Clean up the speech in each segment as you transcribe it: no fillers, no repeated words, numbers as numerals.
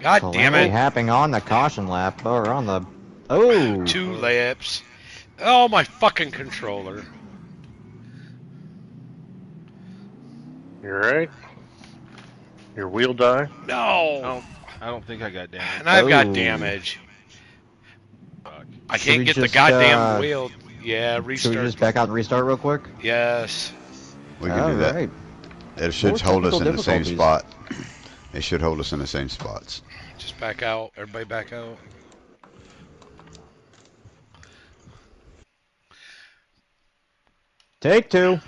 God damn it. Happening on the caution lap, or on the... Oh! 2 laps. Oh, my fucking controller. You alright? Your wheel die? No! I don't think I got damage. And I've got damage. Fuck. I can't get the goddamn wheel. Yeah, restart. Should we just back out and restart real quick? Yes. We can do that. Right. It should hold us in the same spot. It should hold us in the same spots. Just back out. Everybody back out. Take 2.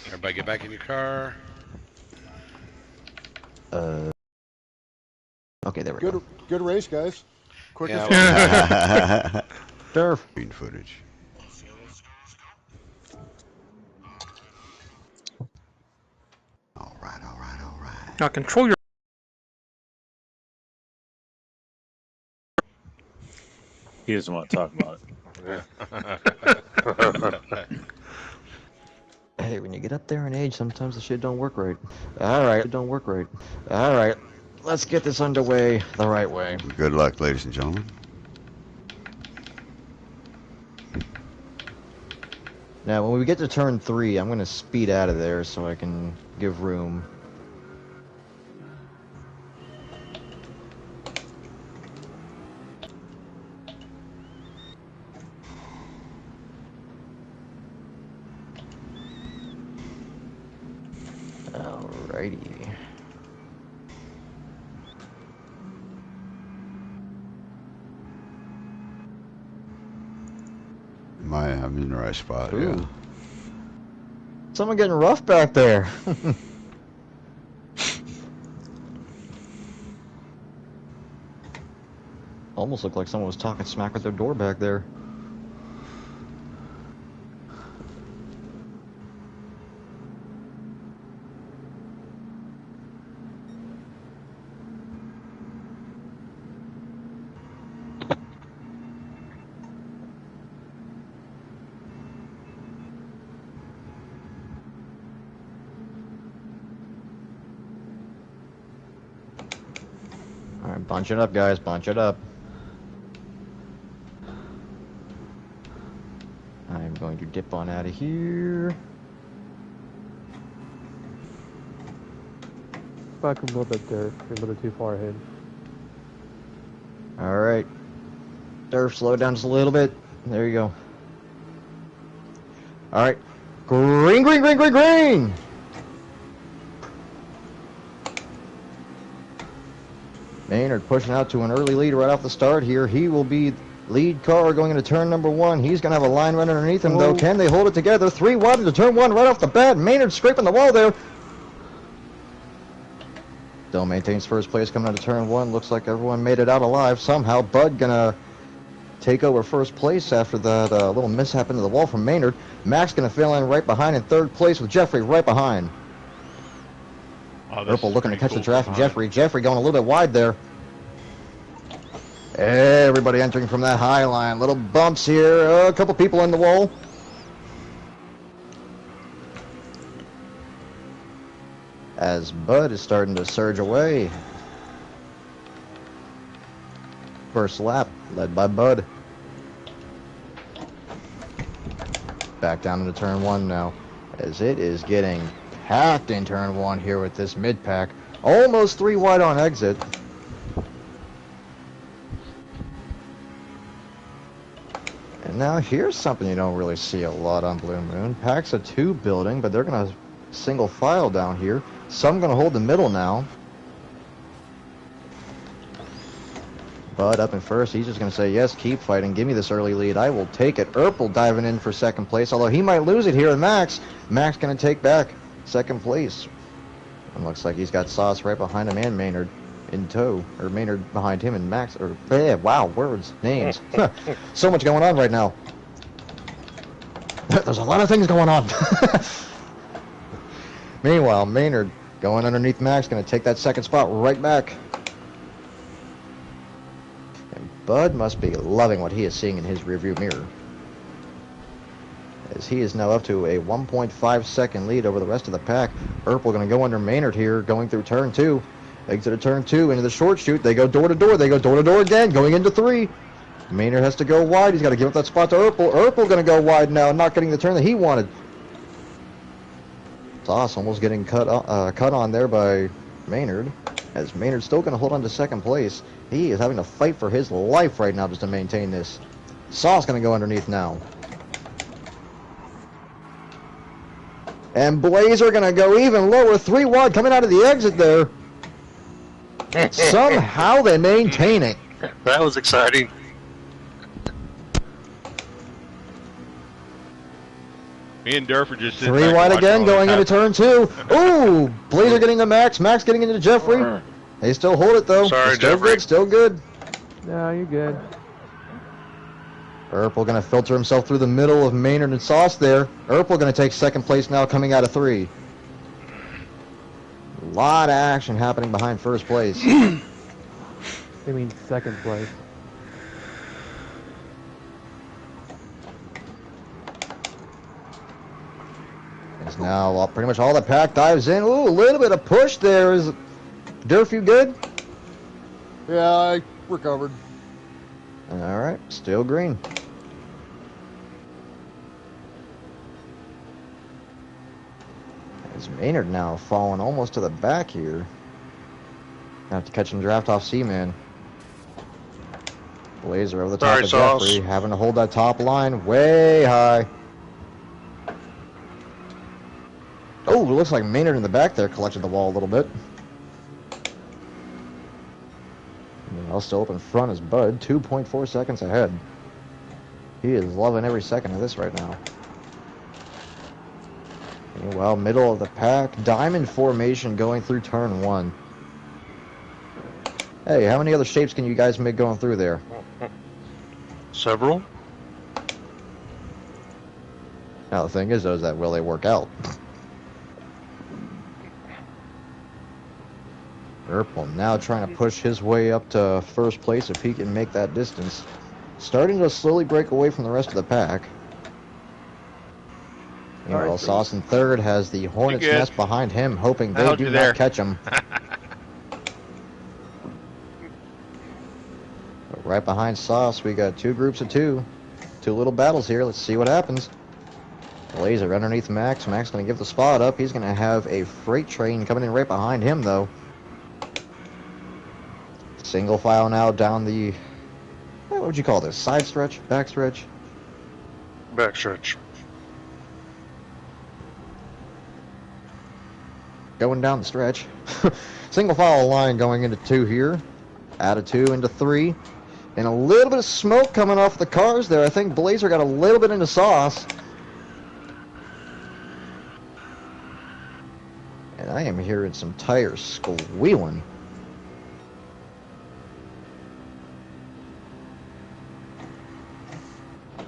Everybody get back in your car. Okay, there we go. Good race, guys. Quick Turf. Green footage. All right. Now control your... He doesn't want to talk about it. Hey, when you get up there in age, sometimes the shit don't work right. Alright, let's get this underway the right way. Good luck, ladies and gentlemen. Now, when we get to turn 3, I'm going to speed out of there so I can give room. Alrighty. I'm in the right spot. Ooh. Yeah. Someone getting rough back there. Almost looked like someone was talking smack with their door back there. Alright, bunch it up, guys, bunch it up. I'm going to dip on out of here. Back a little bit there. You're a little too far ahead. Alright. Durf, slow down just a little bit. There you go. Alright. Green, green, green, green, green! Maynard pushing out to an early lead right off the start here. He will be lead car going into turn number 1. He's going to have a line run underneath him, though. Can they hold it together? 3 wide into turn 1 right off the bat. Maynard scraping the wall there. Still maintains first place coming into turn 1. Looks like everyone made it out alive. Somehow Bud going to take over first place after that little mishap into the wall from Maynard. Max going to fill in right behind in third place with Jeffrey right behind. Purple looking to catch the draft. Jeffrey going a little bit wide there. Everybody entering from that high line. Little bumps here. A couple people in the wall. As Bud is starting to surge away. First lap led by Bud. Back down into turn 1 now, as it is getting packed in turn 1 here with this mid-pack. Almost 3 wide on exit. And now here's something you don't really see a lot on Blue Moon. Packs of 2 building, but they're going to single file down here. Some going to hold the middle now. Bud up in first. He's just going to say, yes, keep fighting. Give me this early lead. I will take it. Urkel diving in for second place, although he might lose it here. Max going to take back second place. And looks like he's got Sauce right behind him and Maynard in tow. Or Maynard behind him and Max. Or, yeah, wow, words, names. So much going on right now. There's a lot of things going on. Meanwhile, Maynard going underneath Max, going to take that second spot right back. And Bud must be loving what he is seeing in his rearview mirror, as he is now up to a 1.5 second lead over the rest of the pack. Urkel going to go under Maynard here, going through turn 2. Exit of turn 2 into the short chute. They go door to door. They go door to door again, going into 3. Maynard has to go wide. He's got to give up that spot to Urpel. Urpel going to go wide now, not getting the turn that he wanted. Sauce almost getting cut on there by Maynard. As Maynard's still going to hold on to second place. He is having to fight for his life right now just to maintain this. Sauce going to go underneath now. And Blazer going to go even lower, 3 wide coming out of the exit there. Somehow they maintain it. That was exciting. Me and Durf are just sitting 3 back wide watching again, all going this into happen. turn 2. Ooh, Blazer getting to Max. Max getting into Jeffrey. They still hold it though. Sorry, still Jeffrey. good, still good. No, you're good. Urpel going to filter himself through the middle of Maynard and Sauce there. Urpel going to take second place now, coming out of 3. A lot of action happening behind first place. I mean second place. It's now pretty much all the pack dives in. Ooh, a little bit of push there. Is Durf, you good? Yeah, I recovered. All right, still green. As Maynard now falling almost to the back here. Have to catch him draft off Seaman. Blazer over the top Sorry, of Sauce. Jeffrey, having to hold that top line way high. Oh, it looks like Maynard in the back there collected the wall a little bit. Meanwhile, still up in front is Bud, 2.4 seconds ahead. He is loving every second of this right now. Meanwhile, middle of the pack, diamond formation going through turn 1. Hey, how many other shapes can you guys make going through there? Several. Now the thing is, though, is that will they work out? Urpel now trying to push his way up to first place if he can make that distance. Starting to slowly break away from the rest of the pack. Meanwhile, Sauce in third has the Hornet's good. Nest behind him, hoping I they held do you not there. catch him. But right behind Sauce, we got 2 groups of 2. 2 little battles here. Let's see what happens. Blazer underneath Max. Max going to give the spot up. He's going to have a freight train coming in right behind him, though. Single file now down the, what would you call this? Side stretch? Back stretch? Backstretch. Going down the stretch. Single file line going into 2 here. Out of 2 into 3. And a little bit of smoke coming off the cars there. I think Blazer got a little bit into Sauce. And I am hearing some tires squealing.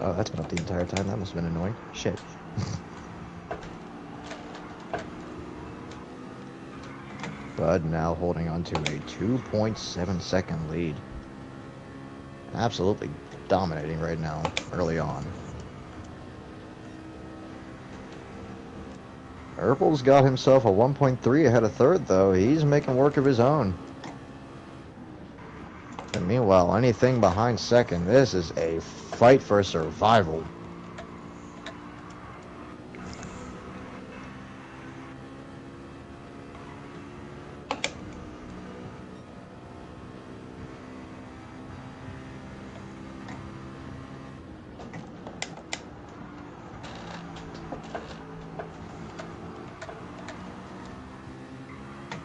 Oh, that's been up the entire time. That must have been annoying. Shit. Bud now holding on to a 2.7 second lead. Absolutely dominating right now, early on. Urpel's got himself a 1.3 ahead of third, though. He's making work of his own. And meanwhile, anything behind second, this is a fight for survival.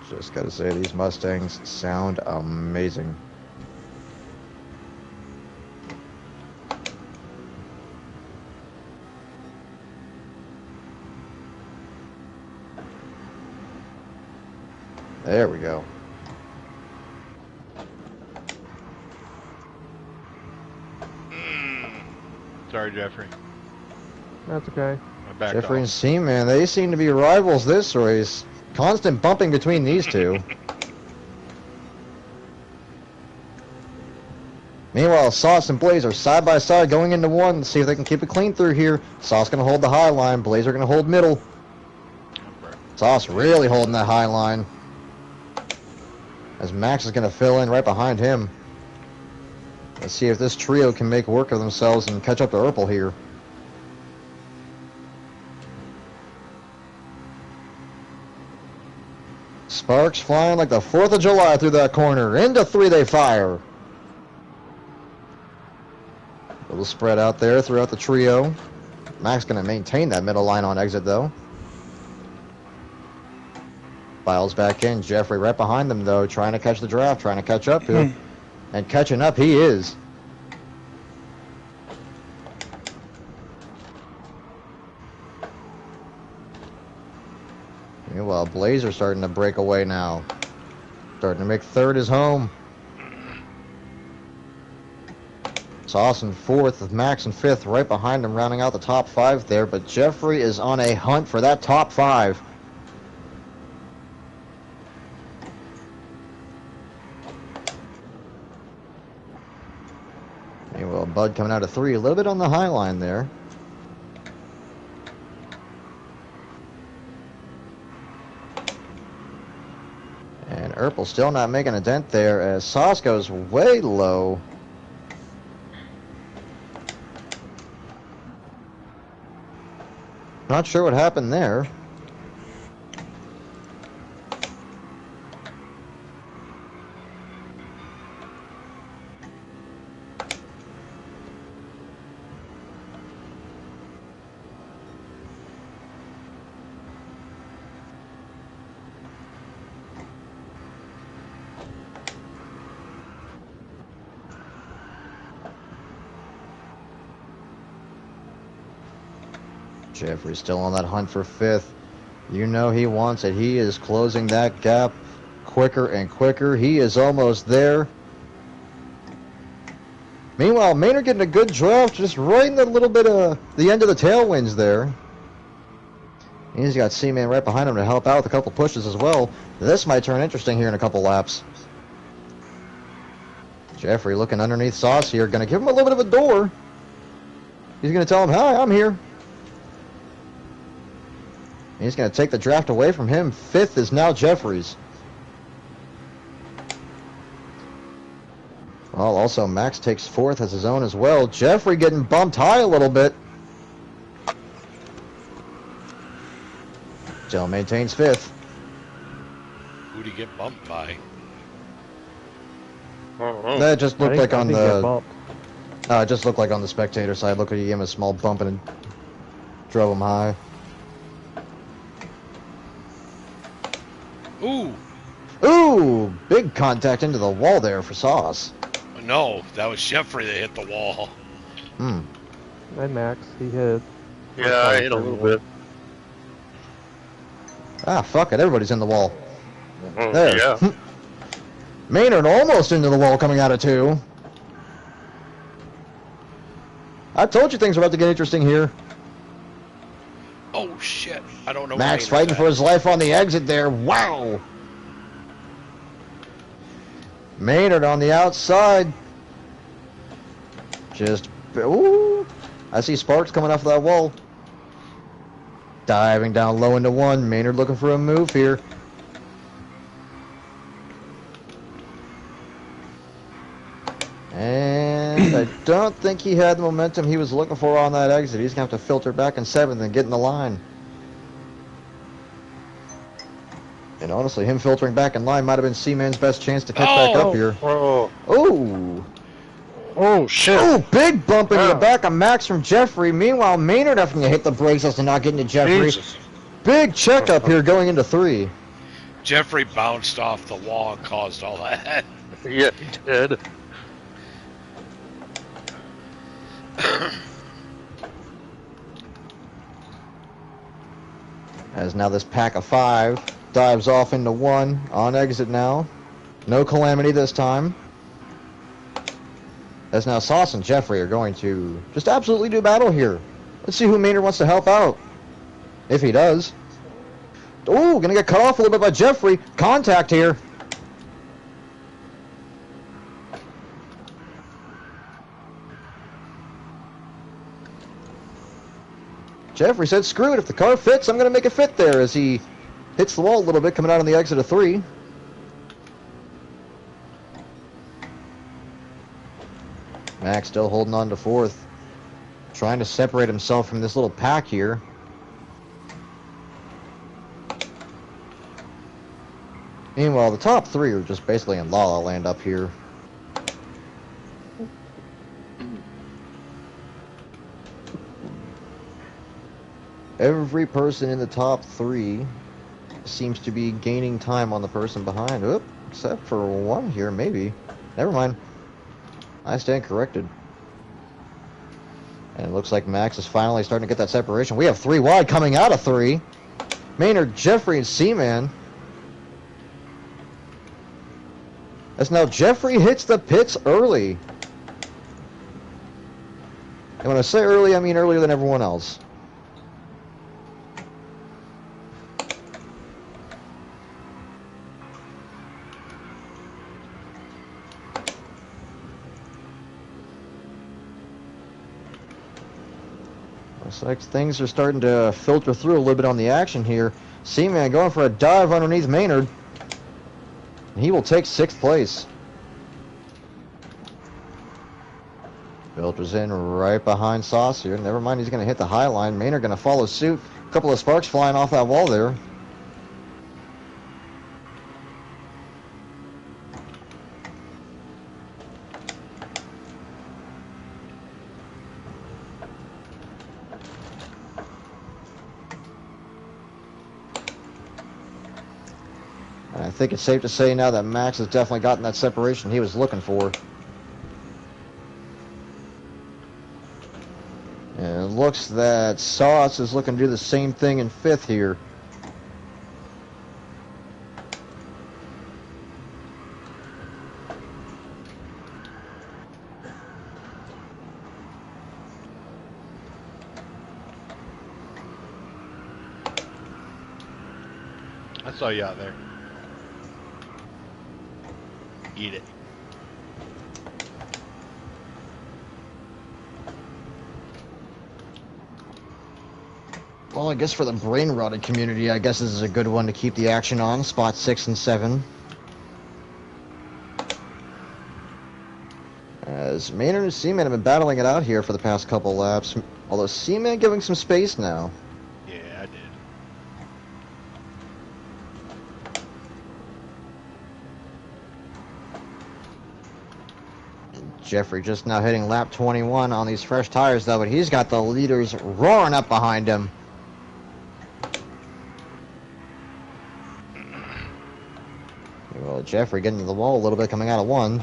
Just gotta say, these Mustangs sound amazing. There we go. Sorry, Jeffrey. That's okay. I backed Jeffrey and off. Seaman, they seem to be rivals this race. Constant bumping between these two. Meanwhile, Sauce and Blazer side by side going into 1. Let's see if they can keep it clean through here. Sauce going to hold the high line. Blazer going to hold middle. Sauce really holding that high line. as Max is going to fill in right behind him. Let's see if this trio can make work of themselves and catch up to Urple here. Sparks flying like the 4th of July through that corner. Into 3 they fire. A little spread out there throughout the trio. Max going to maintain that middle line on exit though. Files back in. Jeffrey right behind them though, trying to catch the draft, trying to catch up here. And catching up he is. Meanwhile, Blazer starting to break away now. Starting to make 3rd his home. Sauce in 4th with Max in 5th, right behind him, rounding out the top 5 there. But Jeffrey is on a hunt for that top 5. Meanwhile, Bud coming out of 3, a little bit on the high line there. And Urple still not making a dent there as Sauce goes way low. Not sure what happened there. Jeffrey's still on that hunt for 5th. You know he wants it. He is closing that gap quicker and quicker. He is almost there. Meanwhile, Maynard getting a good draft, just right in the little bit of the end of the tailwinds there. He's got C-Man right behind him to help out with a couple pushes as well. This might turn interesting here in a couple laps. Jeffrey looking underneath Sauce here, going to give him a little bit of a door. He's going to tell him, hi, I'm here. He's going to take the draft away from him. 5th is now Jeffrey's. Well, also Max takes 4th as his own as well. Jeffrey getting bumped high a little bit. Still maintains 5th. Who'd he get bumped by? That just looked like on the... it just looked like on the spectator side. Look, he gave him a small bump and drove him high. Ooh! Ooh! Big contact into the wall there for Sauce. No, that was Jeffrey that hit the wall. Hmm. And Max, he hit. Yeah, I hit a little bit. Ah, fuck it. Everybody's in the wall. There. Yeah. Maynard almost into the wall coming out of 2. I told you things were about to get interesting here. Oh shit! I don't know. Max fighting for his life on the exit there. Wow! Maynard on the outside. Just... Ooh! I see Sparks coming off that wall. Diving down low into 1. Maynard looking for a move here. And I don't think he had the momentum he was looking for on that exit. He's going to have to filter back in 7th and get in the line. And honestly, him filtering back in line might have been C-Man's best chance to catch back up here. Oh. Ooh. Oh, shit. Ooh, big bump into the back of Max from Jeffrey. Meanwhile, Maynard having to hit the brakes as to not getting to Jeffrey. Jesus. Big checkup here going into 3. Jeffrey bounced off the wall and caused all that. Yeah, he did. As now this pack of 5 dives off into 1 on exit now. No calamity this time. As now Sauce and Jeffrey are going to just absolutely do battle here. Let's see who Maynard wants to help out. If he does. Ooh, gonna get cut off a little bit by Jeffrey. Contact here. Jeffrey said, screw it, if the car fits, I'm going to make it fit there as he hits the wall a little bit coming out on the exit of 3. Max still holding on to 4th. Trying to separate himself from this little pack here. Meanwhile, the top 3 are just basically in La La Land up here. Every person in the top 3 seems to be gaining time on the person behind. Oop, except for one here, maybe. Never mind. I stand corrected. And it looks like Max is finally starting to get that separation. We have 3 wide coming out of 3. Maynard, Jeffrey, and Seaman. As now Jeffrey hits the pits early. And when I say early, I mean earlier than everyone else. Looks like things are starting to filter through a little bit on the action here. Seaman going for a dive underneath Maynard. He will take 6th place. Filters in right behind Sauce here. Never mind, he's going to hit the high line. Maynard going to follow suit. A couple of sparks flying off that wall there. I think it's safe to say now that Max has definitely gotten that separation he was looking for. And it looks that Sauce is looking to do the same thing in 5th here. I saw you out there. Eat it. Well, I guess for the brain-rotted community, I guess this is a good one to keep the action on. Spot 6 and 7. As Maynard and Seaman have been battling it out here for the past couple laps. Although Seaman giving some space now. Yeah, I did. Jeffrey just now hitting lap 21 on these fresh tires, though, but he's got the leaders roaring up behind him. Well, Jeffrey getting to the wall a little bit coming out of 1.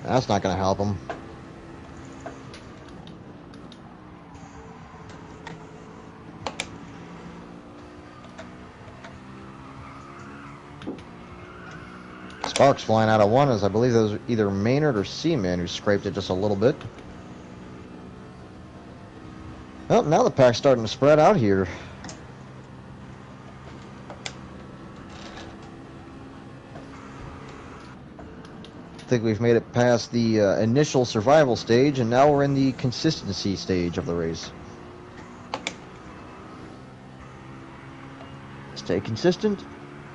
That's not going to help him. Sparks flying out of 1 as I believe it was either Maynard or Seaman who scraped it just a little bit. Well, now the pack's starting to spread out here. I think we've made it past the initial survival stage, and now we're in the consistency stage of the race. Stay consistent,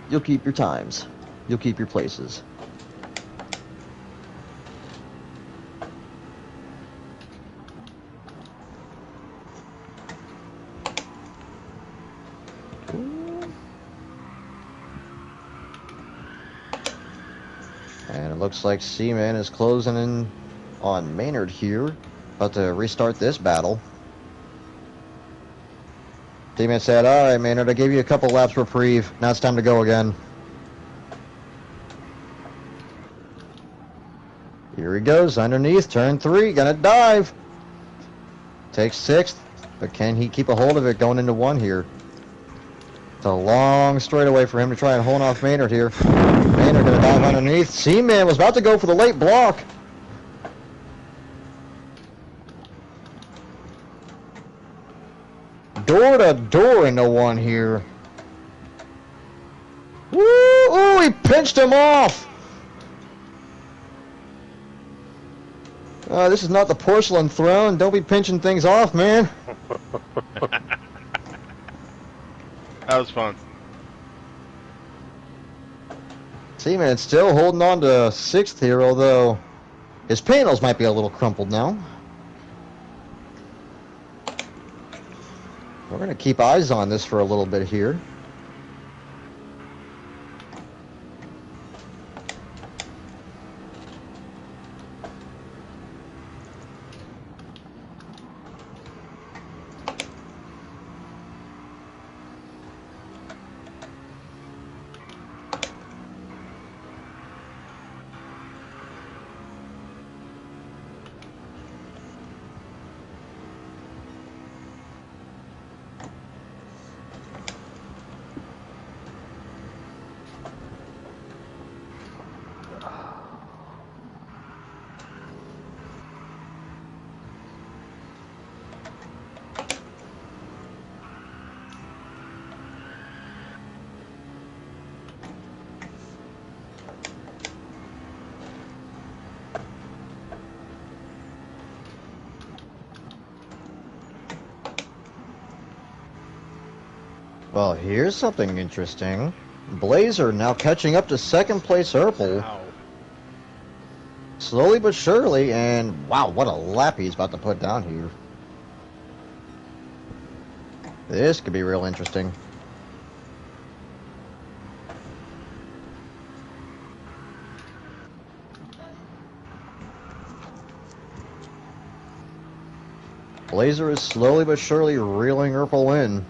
you'll keep your times. You'll keep your places. And it looks like Seaman is closing in on Maynard here. About to restart this battle. Seaman said, "Alright, Maynard, I gave you a couple laps reprieve. Now it's time to go again." Here he goes, underneath, turn 3, gonna dive. Takes 6th, but can he keep a hold of it going into 1 here? It's a long straightaway for him to try and hold off Maynard here. Maynard gonna dive underneath. Seaman was about to go for the late block. Door to door into 1 here. Woo! Oh, he pinched him off. This is not the porcelain throne. Don't be pinching things off, man. That was fun. Seaman still holding on to 6th here, although His panels might be a little crumpled now. We're going to keep eyes on this for a little bit here. Well, here's something interesting. Blazer now catching up to second place Urple. Ow. Slowly but surely, and wow, what a lap he's about to put down here. This could be real interesting. Blazer is slowly but surely reeling Urple in.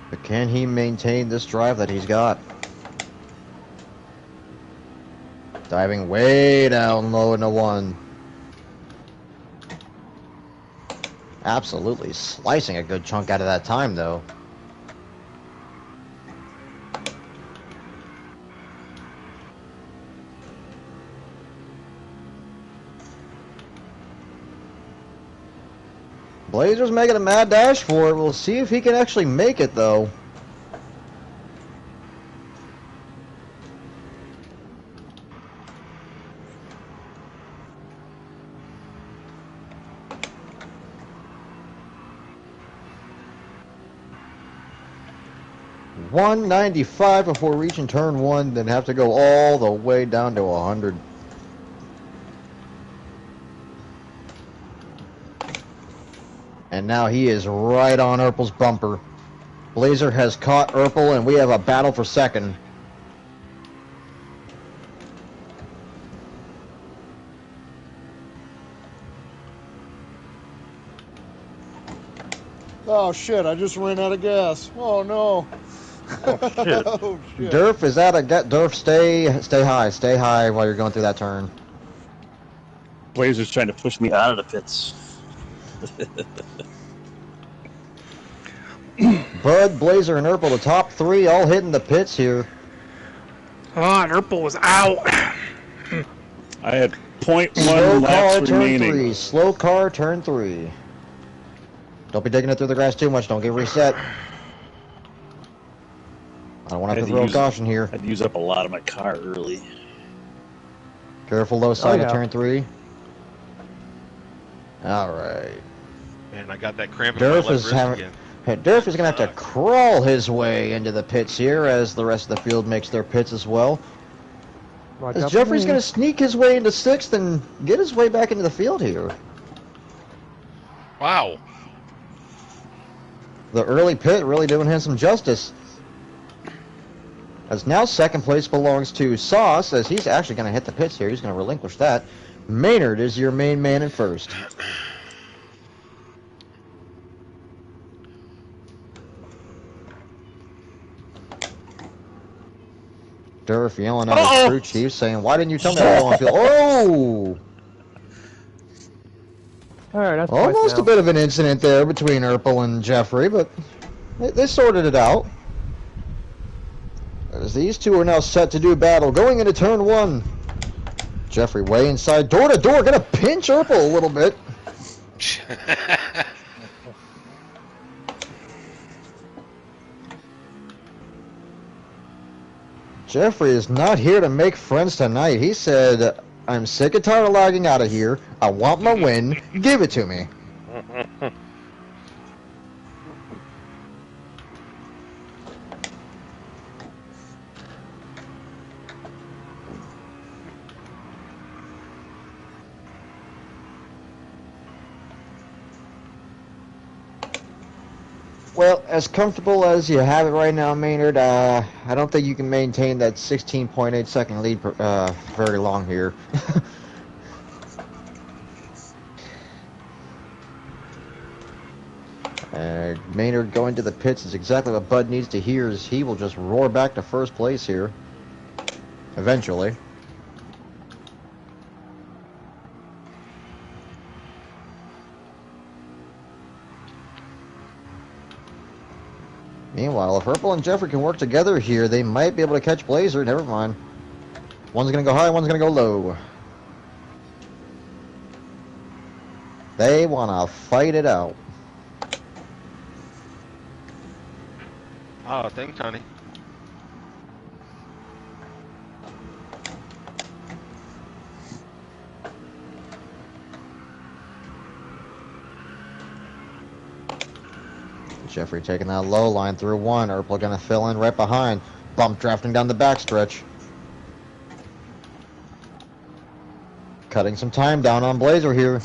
But can he maintain this drive that he's got? Diving way down low into one. Absolutely slicing a good chunk out of that time, though. Blazer's making a mad dash for it. We'll see if he can actually make it, though. .195 before reaching turn 1, then have to go all the way down to 100. And now he is right on Urple's bumper. Blazer has caught Urple, and we have a battle for second. Oh shit, I just ran out of gas. Oh no. Oh, shit. Oh, shit. Durf is out of Durf, stay high while you're going through that turn. Blazer's trying to push me out of the pits. Bud, Blazer, and Urple, the top three, all hitting the pits here. Ah, and Urple was out. I had 0.1 Slow car, laps turn remaining. 3. Slow car, turn 3. Don't be digging it through the grass too much. Don't get reset. I don't want to have to throw caution here. I'd use up a lot of my car early. Careful low side yeah. of turn 3. All right. Man, I got that cramp in my Durf left is wrist having. again. Durf is going to have to crawl his way into the pits here as the rest of the field makes their pits as well. Watch As out for Jeffrey's me. going to sneak his way into 6th and get his way back into the field here. Wow. The early pit really doing him some justice. As now second place belongs to Sauce, as he's actually going to hit the pits here. He's going to relinquish that. Maynard is your main man in first. Durf yelling at his crew chief saying, "Why didn't you tell me I was on field?" Oh! Alright, that's twice Almost now. a bit of an incident there between Urple and Jeffrey, but they sorted it out. As these two are now set to do battle, going into turn 1. Jeffrey way inside, door to door, gonna pinch Urple a little bit. Jeffrey is not here to make friends tonight. He said, "I'm sick and tired of lagging out of here. I want my win. Give it to me." Well, as comfortable as you have it right now, Maynard, I don't think you can maintain that 16.8 second lead very long here. Maynard going to the pits is exactly what Bud needs to hear, as he will just roar back to first place here. Eventually. Meanwhile, if Urple and Jeffrey can work together here, they might be able to catch Blazer. Never mind. One's going to go high, one's going to go low. They want to fight it out. Oh, thanks, honey. Jeffrey taking that low line through one. Urple going to fill in right behind. Bump drafting down the backstretch. Cutting some time down on Blazer here.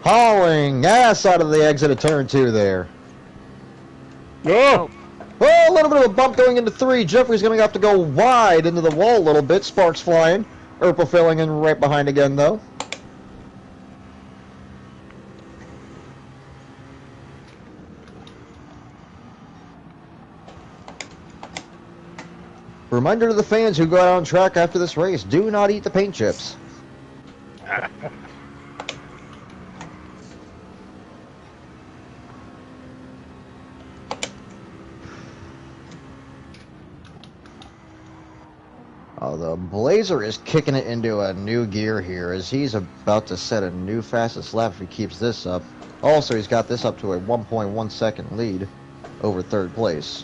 Hauling gas out of the exit of turn 2 there. Oh! Well, a little bit of a bump going into 3. Jeffrey's going to have to go wide into the wall a little bit. Sparks flying. Urple filling in right behind again, though. Reminder to the fans who go out on track after this race, do not eat the paint chips. Although Blazer is kicking it into a new gear here, as he's about to set a new fastest lap if he keeps this up. Also, he's got this up to a 1.1 second lead over third place.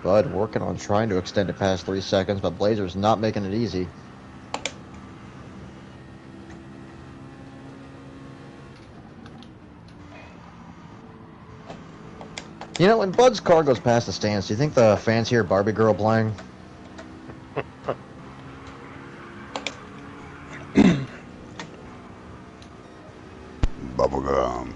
Bud working on trying to extend it past 3 seconds, but Blazer's not making it easy. You know, when Bud's car goes past the stands, do you think the fans hear Barbie Girl playing? Bubblegum.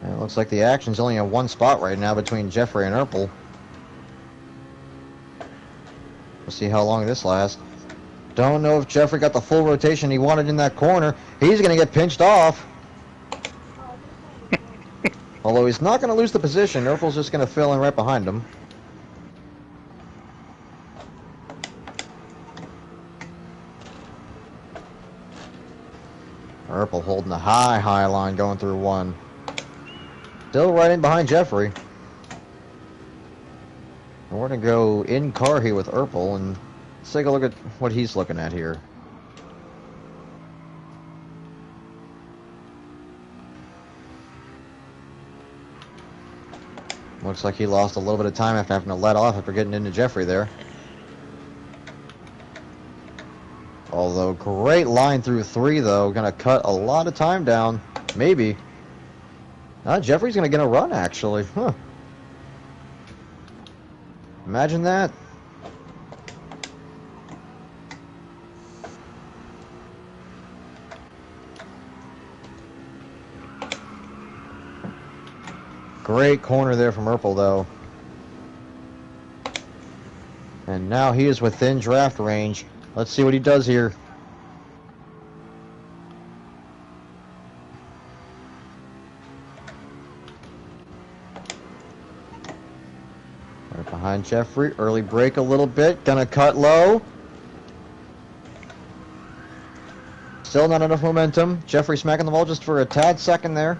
It looks like the action's only in one spot right now between Jeffrey and Urple. We'll see how long this lasts. Don't know if Jeffrey got the full rotation he wanted in that corner. He's going to get pinched off. Although he's not going to lose the position. Urple's just going to fill in right behind him. Urple holding the high line going through one. Still right in behind Jeffrey. And we're going to go in car here with Urple, and let's take a look at what he's looking at here. Looks like he lost a little bit of time after having to let off after getting into Jeffrey there. Although, great line through 3, though. Going to cut a lot of time down. Maybe. Jeffrey's going to get a run, actually. Huh. Imagine that. Great corner there from Urple, though. And now he is within draft range. Let's see what he does here. Right behind Jeffrey. Early break a little bit. Gonna cut low. Still not enough momentum. Jeffrey smacking the wall just for a tad second there.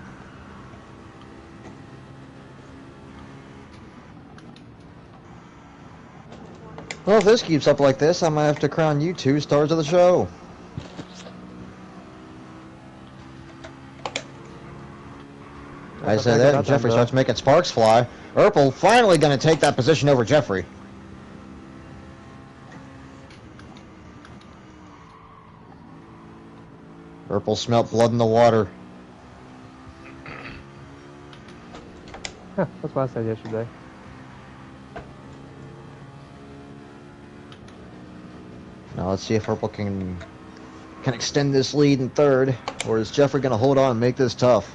Well, if this keeps up like this, I might have to crown you 2 stars of the show. I say that, and Jeffrey starts making sparks fly. Urple finally going to take that position over Jeffrey. Urple smelt blood in the water. That's what I said yesterday. Now let's see if Purple can extend this lead in third, or is Jeffrey going to hold on and make this tough?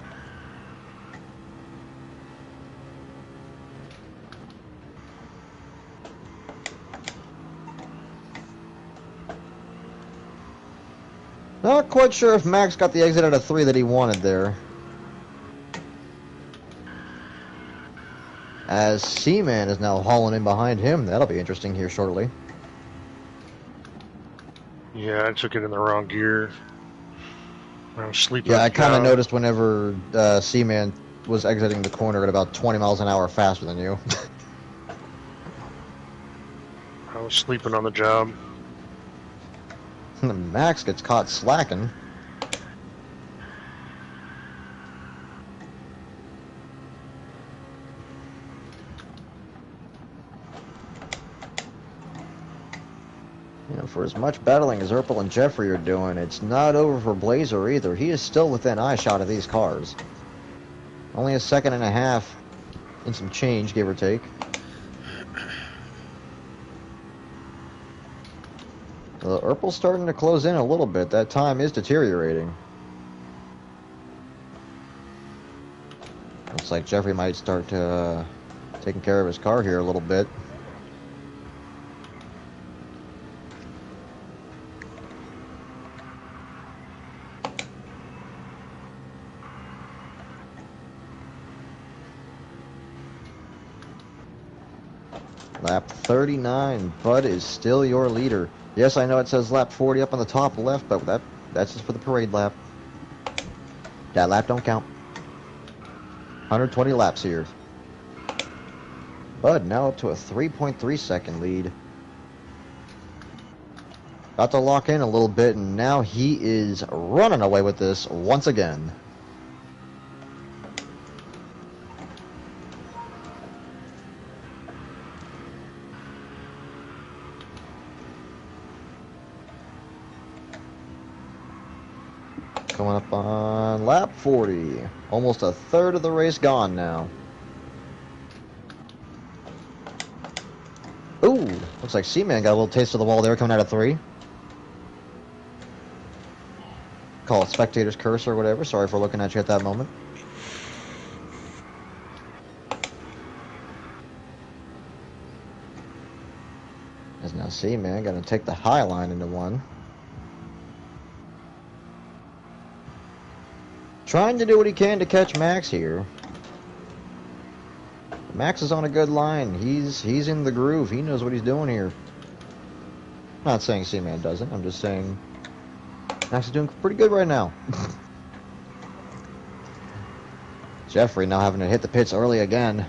Not quite sure if Max got the exit out of 3 that he wanted there. As Seaman is now hauling in behind him. That'll be interesting here shortly. Yeah, I took it in the wrong gear. I was sleeping. Yeah, I kind of noticed whenever Seaman was exiting the corner at about 20 miles an hour faster than you. I was sleeping on the job. Max gets caught slacking. You know, for as much battling as Urpel and Jeffrey are doing, it's not over for Blazer either. He is still within eyeshot of these cars. Only a second and a half and some change, give or take. Urpel's starting to close in a little bit. That time is deteriorating. Looks like Jeffrey might start taking care of his car here a little bit. Lap 39, Bud is still your leader. Yes, I know it says lap 40 up on the top left, but that's just for the parade lap. That lap don't count. 120 laps here. Bud now up to a 3.3 second lead. About to lock in a little bit, and now he is running away with this once again. Coming up on lap 40. Almost a third of the race gone now. Ooh, looks like Seaman got a little taste of the wall there coming out of 3. Call it spectator's curse or whatever. Sorry for looking at you at that moment. As now Seaman gonna take the high line into 1. Trying to do what he can to catch Max here. Max is on a good line. He's in the groove. He knows what he's doing here. Not saying Seaman doesn't. I'm just saying Max is doing pretty good right now. Jeffrey now having to hit the pits early again.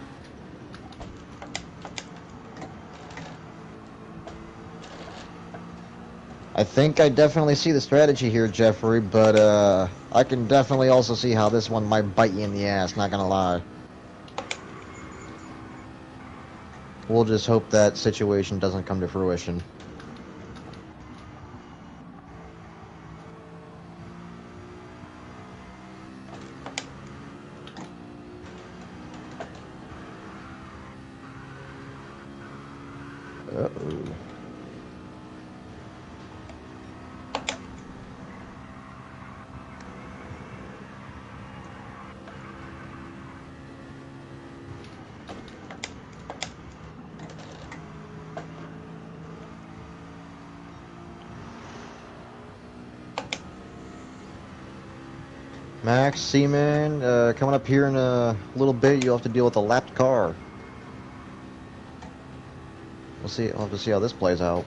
I think I definitely see the strategy here, Jeffrey, but I can definitely also see how this one might bite you in the ass, not gonna lie. We'll just hope that situation doesn't come to fruition. Uh-oh. Max, Seaman, coming up here in a little bit, you'll have to deal with a lapped car. We'll have to see how this plays out.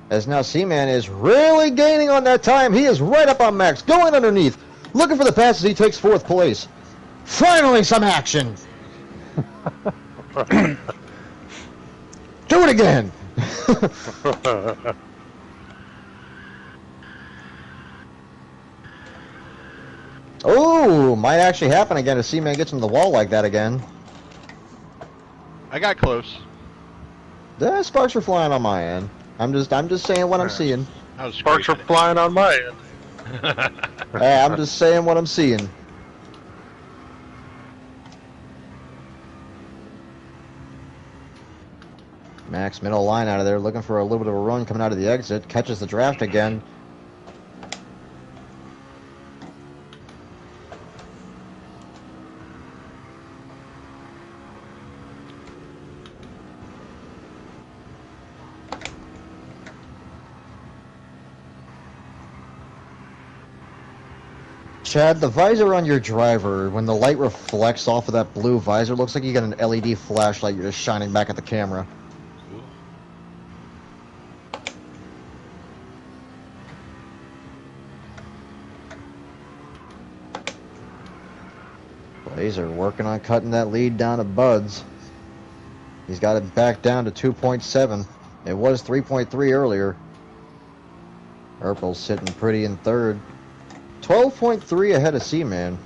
As now Seaman is really gaining on that time. He is right up on Max, going underneath, looking for the pass as he takes 4th place. Finally, some action. Do it again. Oh, might actually happen again if Seaman gets in the wall like that again. I got close. The sparks are flying on my end. I'm just saying what I'm seeing. Sparks are flying on my end. Hey, I'm just saying what I'm seeing. Max middle line out of there, looking for a little bit of a run coming out of the exit. Catches the draft again. Chad, the visor on your driver, when the light reflects off of that blue visor, looks like you got an LED flashlight you're just shining back at the camera. Blazer working on cutting that lead down to Buds. He's got it back down to 2.7. It was 3.3 earlier. Urpel's sitting pretty in third. 12.3 ahead of Seaman.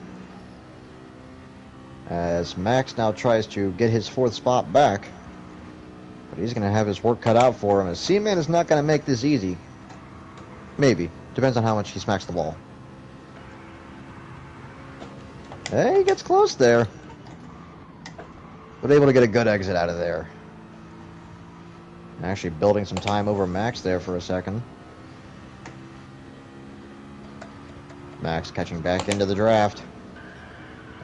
As Max now tries to get his fourth spot back. But he's going to have his work cut out for him. As Seaman is not going to make this easy. Maybe. Depends on how much he smacks the wall. Hey, he gets close there. But able to get a good exit out of there. Actually building some time over Max there for a second. Max catching back into the draft.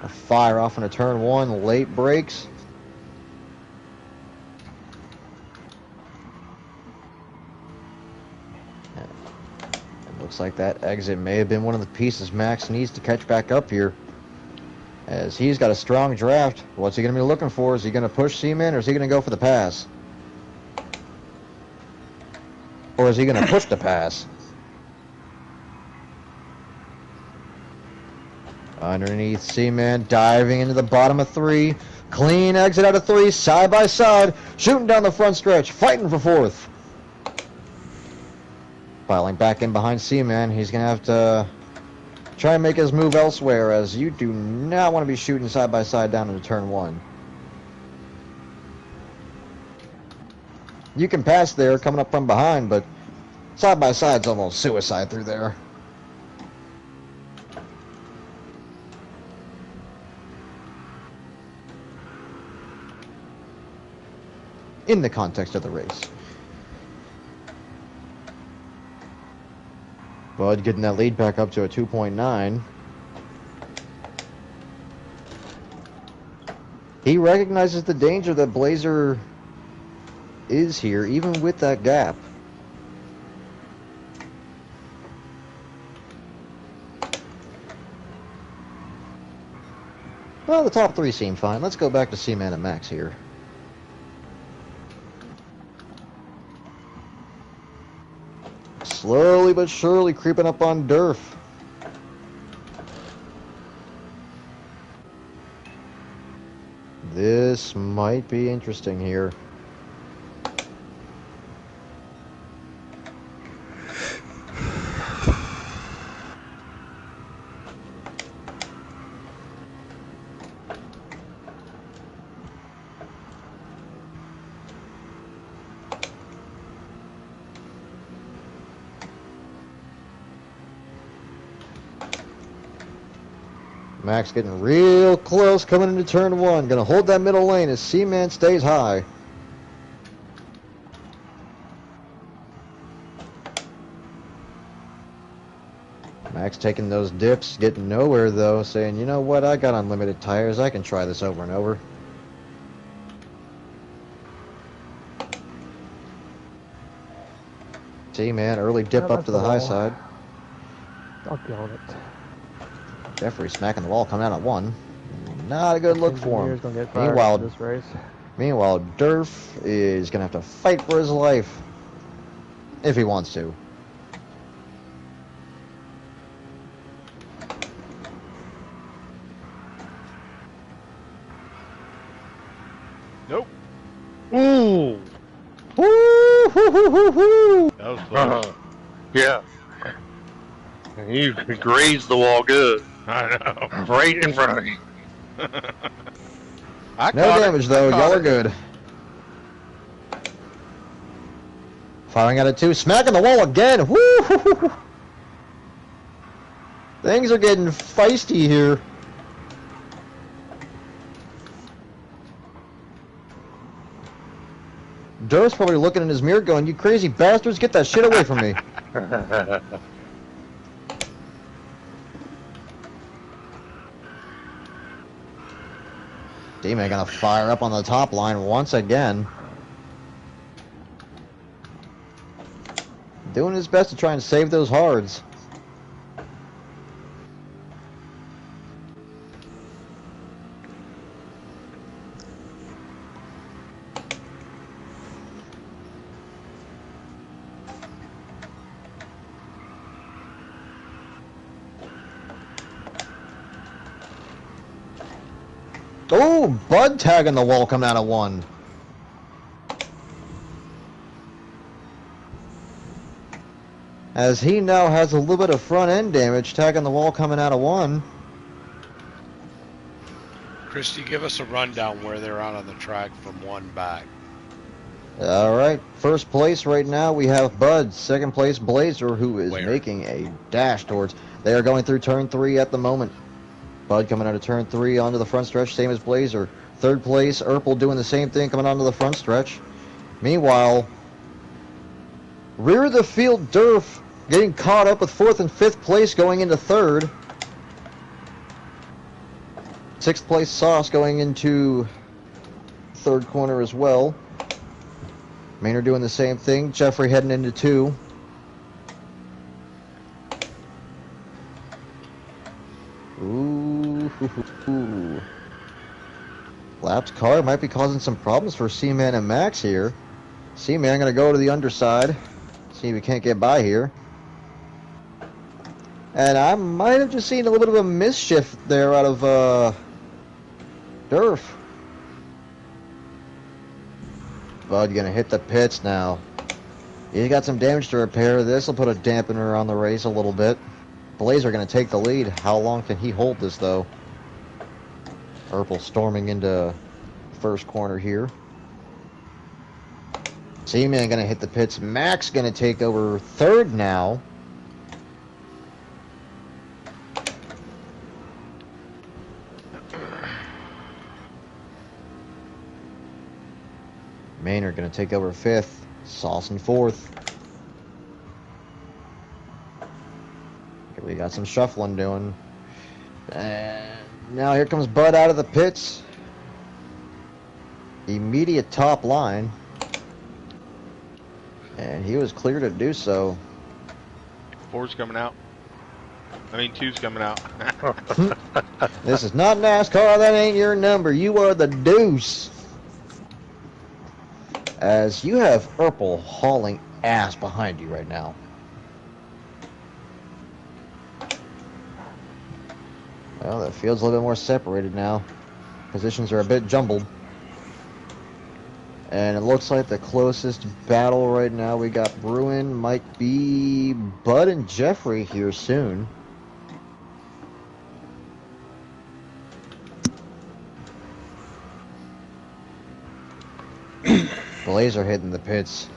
A fire off into turn one, late brakes. It looks like that exit may have been one of the pieces Max needs to catch back up here. As he's got a strong draft. What's he going to be looking for? Is he going to push Seaman or is he going to go for the pass? Or is he going to push the pass? Underneath Seaman, diving into the bottom of three. Clean exit out of three, side by side. Shooting down the front stretch, fighting for fourth. Piling back in behind Seaman. He's going to have to try and make his move elsewhere, as you do not want to be shooting side by side down into turn one. You can pass there coming up from behind, but side by side's almost suicide through there. In the context of the race. Bud getting that lead back up to a 2.9. He recognizes the danger that Blazer is here, even with that gap. Well, the top three seem fine. Let's go back to Seaman and Max here. Slowly but surely creeping up on Durf. This might be interesting here. Max getting real close coming into turn one. Gonna hold that middle lane as Seaman stays high. Max taking those dips, getting nowhere though, saying, you know what, I got unlimited tires, I can try this over and over. Seaman, early dip up to the high side. Doggone it. Jeffrey smacking the wall, coming out at one. Not a good look for him. Gonna get Meanwhile, this race. Durf is going to have to fight for his life. If he wants to. Nope. Ooh! Woo! Hoo, hoo, hoo, hoo. That was close. Yeah. You grazed the wall good. I know. Right in front of you. I No caught damage it. though, I caught y'all are it. good. Firing out of two, smacking the wall again. Woo! Things are getting feisty here. Durf's probably looking in his mirror going, "You crazy bastards, get that shit away from me." D-Man gonna fire up on the top line once again. Doing his best to try and save those hards. Oh, Bud tagging the wall coming out of 1. As he now has a little bit of front end damage, tagging the wall coming out of 1. Christy, give us a rundown where they're on the track from 1 back. All right, first place right now we have Bud. Second place Blazer, who is making a dash towards. They are going through turn 3 at the moment. Bud coming out of turn 3 onto the front stretch, same as Blazer. Third place, Urpel doing the same thing, coming onto the front stretch. Meanwhile, rear of the field Durf getting caught up with 4th and 5th place going into 3rd. 6th place Sauce going into 3rd corner as well. Maynard doing the same thing. Jeffrey heading into 2. Ooh. Lapped car might be causing some problems for C-Man and Max here. C-Man going to go to the underside. See if we can't get by here. And I might have just seen a little bit of a misshift there out of Durf. Bud going to hit the pits now. He's got some damage to repair. This will put a dampener on the race a little bit. Blazer going to take the lead. How long can he hold this, though? Urpel storming into first corner here. C-Man going to hit the pits. Max going to take over 3rd now. Maynard going to take over 5th. Sauce in 4th. We got some shuffling doing. And now here comes Bud out of the pits. Immediate top line. And he was clear to do so. 4's coming out. I mean, 2's coming out. This is not NASCAR. That ain't your number. You are the deuce. As you have Urpel hauling ass behind you right now. Well, the field's a little bit more separated now. Positions are a bit jumbled. And it looks like the closest battle right now we got Bruin might be Bud and Jeffrey here soon. Blazer hitting the pits.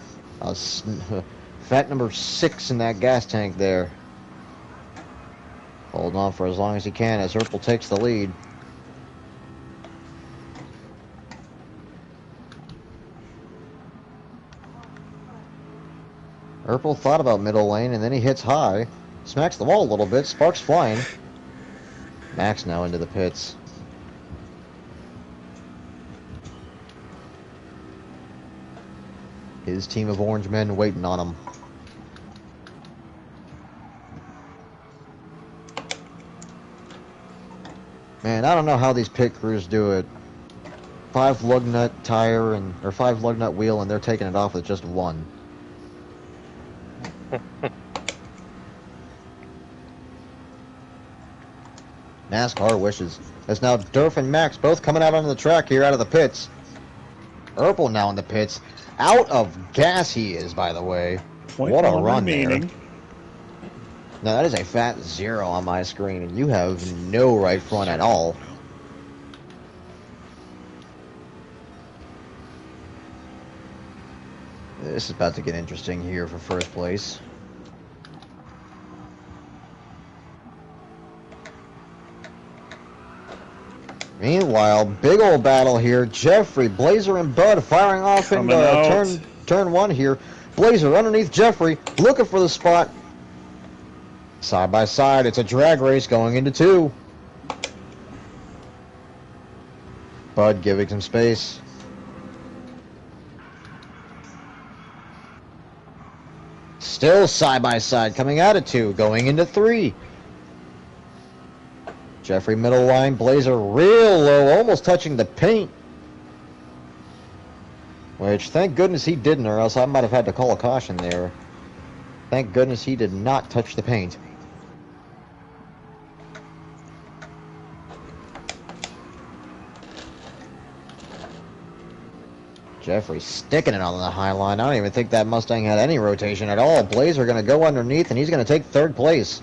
Fat number 6 in that gas tank there. Holding on for as long as he can as Urpel takes the lead. Urpel thought about middle lane and then he hits high. Smacks the wall a little bit. Sparks flying. Max now into the pits. His team of orange men waiting on him. Man, I don't know how these pit crews do it. 5 lug nut tire or 5 lug nut wheel, and they're taking it off with just 1. NASCAR wishes. As now Durf and Max both coming out onto the track here out of the pits. Urpel now in the pits. Out of gas he is, by the way. What a run there. Now that is a fat 0 on my screen, and you have no right front at all. This is about to get interesting here for first place. Meanwhile, big old battle here. Jeffrey, Blazer, and Bud firing off in turn one here. Blazer underneath Jeffrey, looking for the spot. Side by side, it's a drag race going into 2. Bud giving some space. Still side by side, coming out of 2, going into 3. Jeffrey middle line, Blazer real low, almost touching the paint. Which, thank goodness he didn't, or else I might have had to call a caution there. Thank goodness he did not touch the paint. Jeffrey sticking it on the high line. I don't even think that Mustang had any rotation at all. Blazer going to go underneath, and he's going to take 3rd place.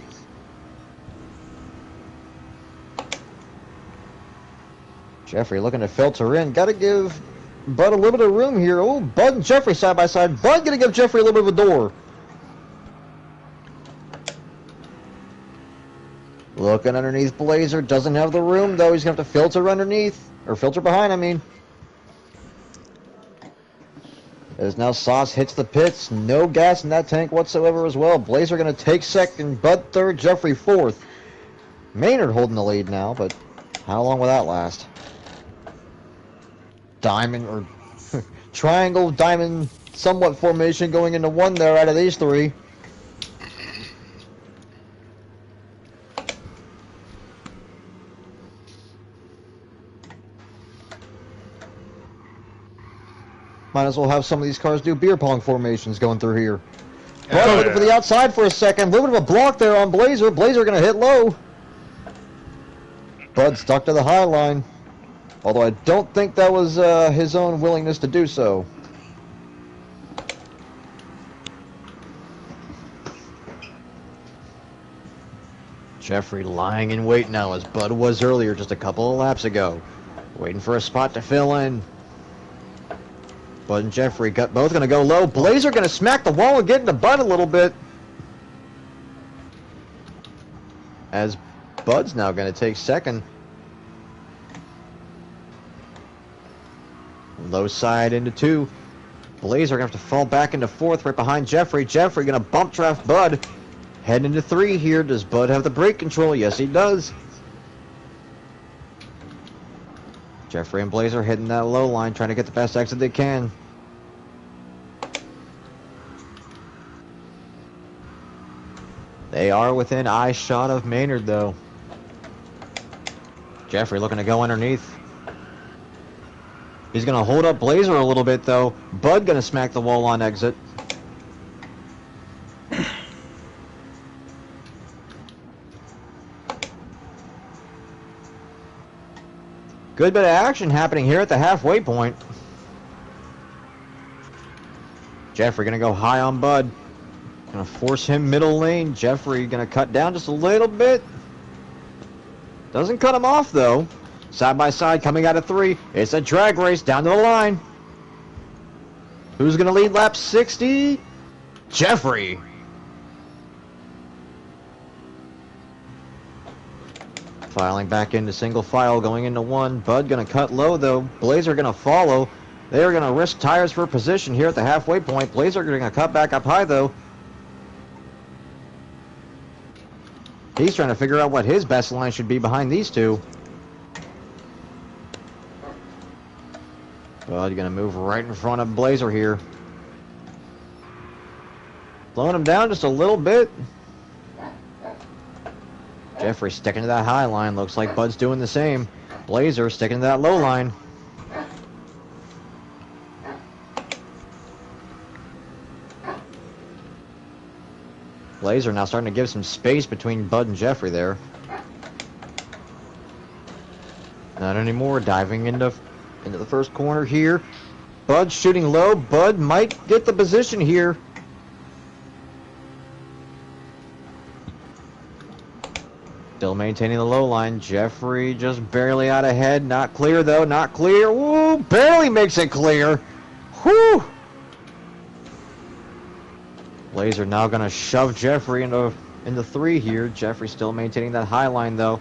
Jeffrey looking to filter in. Got to give Bud a little bit of room here. Oh, Bud and Jeffrey side by side. Bud going to give Jeffrey a little bit of a door. Looking underneath Blazer. Doesn't have the room, though. He's going to have to filter underneath. Or filter behind, I mean. As now Sauce hits the pits. No gas in that tank whatsoever as well. Blazer going to take 2nd. Bud 3rd. Jeffrey 4th. Maynard holding the lead now, but how long will that last? Diamond or triangle, diamond, somewhat formation going into 1 there out of these 3. Might as well have some of these cars do beer pong formations going through here. Bud looking for the outside for a second. A little bit of a block there on Blazer. Blazer going to hit low. Bud stuck to the high line. Although I don't think that was his own willingness to do so. Jeffrey lying in wait now as Bud was earlier just a couple of laps ago. Waiting for a spot to fill in. Bud and Jeffrey both going to go low. Blazer going to smack the wall and get into Bud a little bit. As Bud's now going to take 2nd. Low side into 2. Blazer going to have to fall back into 4th right behind Jeffrey. Jeffrey going to bump draft Bud. Heading into 3 here. Does Bud have the brake control? Yes, he does. Jeffrey and Blazer hitting that low line, trying to get the best exit they can. They are within eye shot of Maynard, though. Jeffrey looking to go underneath. He's going to hold up Blazer a little bit, though. Bud going to smack the wall on exit. Good bit of action happening here at the halfway point. Jeffrey going to go high on Bud. Going to force him middle lane. Jeffrey going to cut down just a little bit. Doesn't cut him off, though. Side by side coming out of 3. It's a drag race down to the line. Who's going to lead lap 60? Jeffrey. Filing back into single file, going into 1. Bud going to cut low, though. Blazer going to follow. They're going to risk tires for position here at the halfway point. Blazer going to cut back up high, though. He's trying to figure out what his best line should be behind these 2. Bud going to move right in front of Blazer here. Slowing him down just a little bit. Jeffrey sticking to that high line. Looks like Bud's doing the same. Blazer sticking to that low line. Blazer now starting to give some space between Bud and Jeffrey there. Not anymore. Diving into the first corner here. Bud shooting low. Bud might get the position here. Still maintaining the low line. Jeffrey just barely out ahead. Not clear, though. Not clear. Woo! Barely makes it clear. Whoo! Blazer now going to shove Jeffrey into 3 here. Jeffrey still maintaining that high line, though.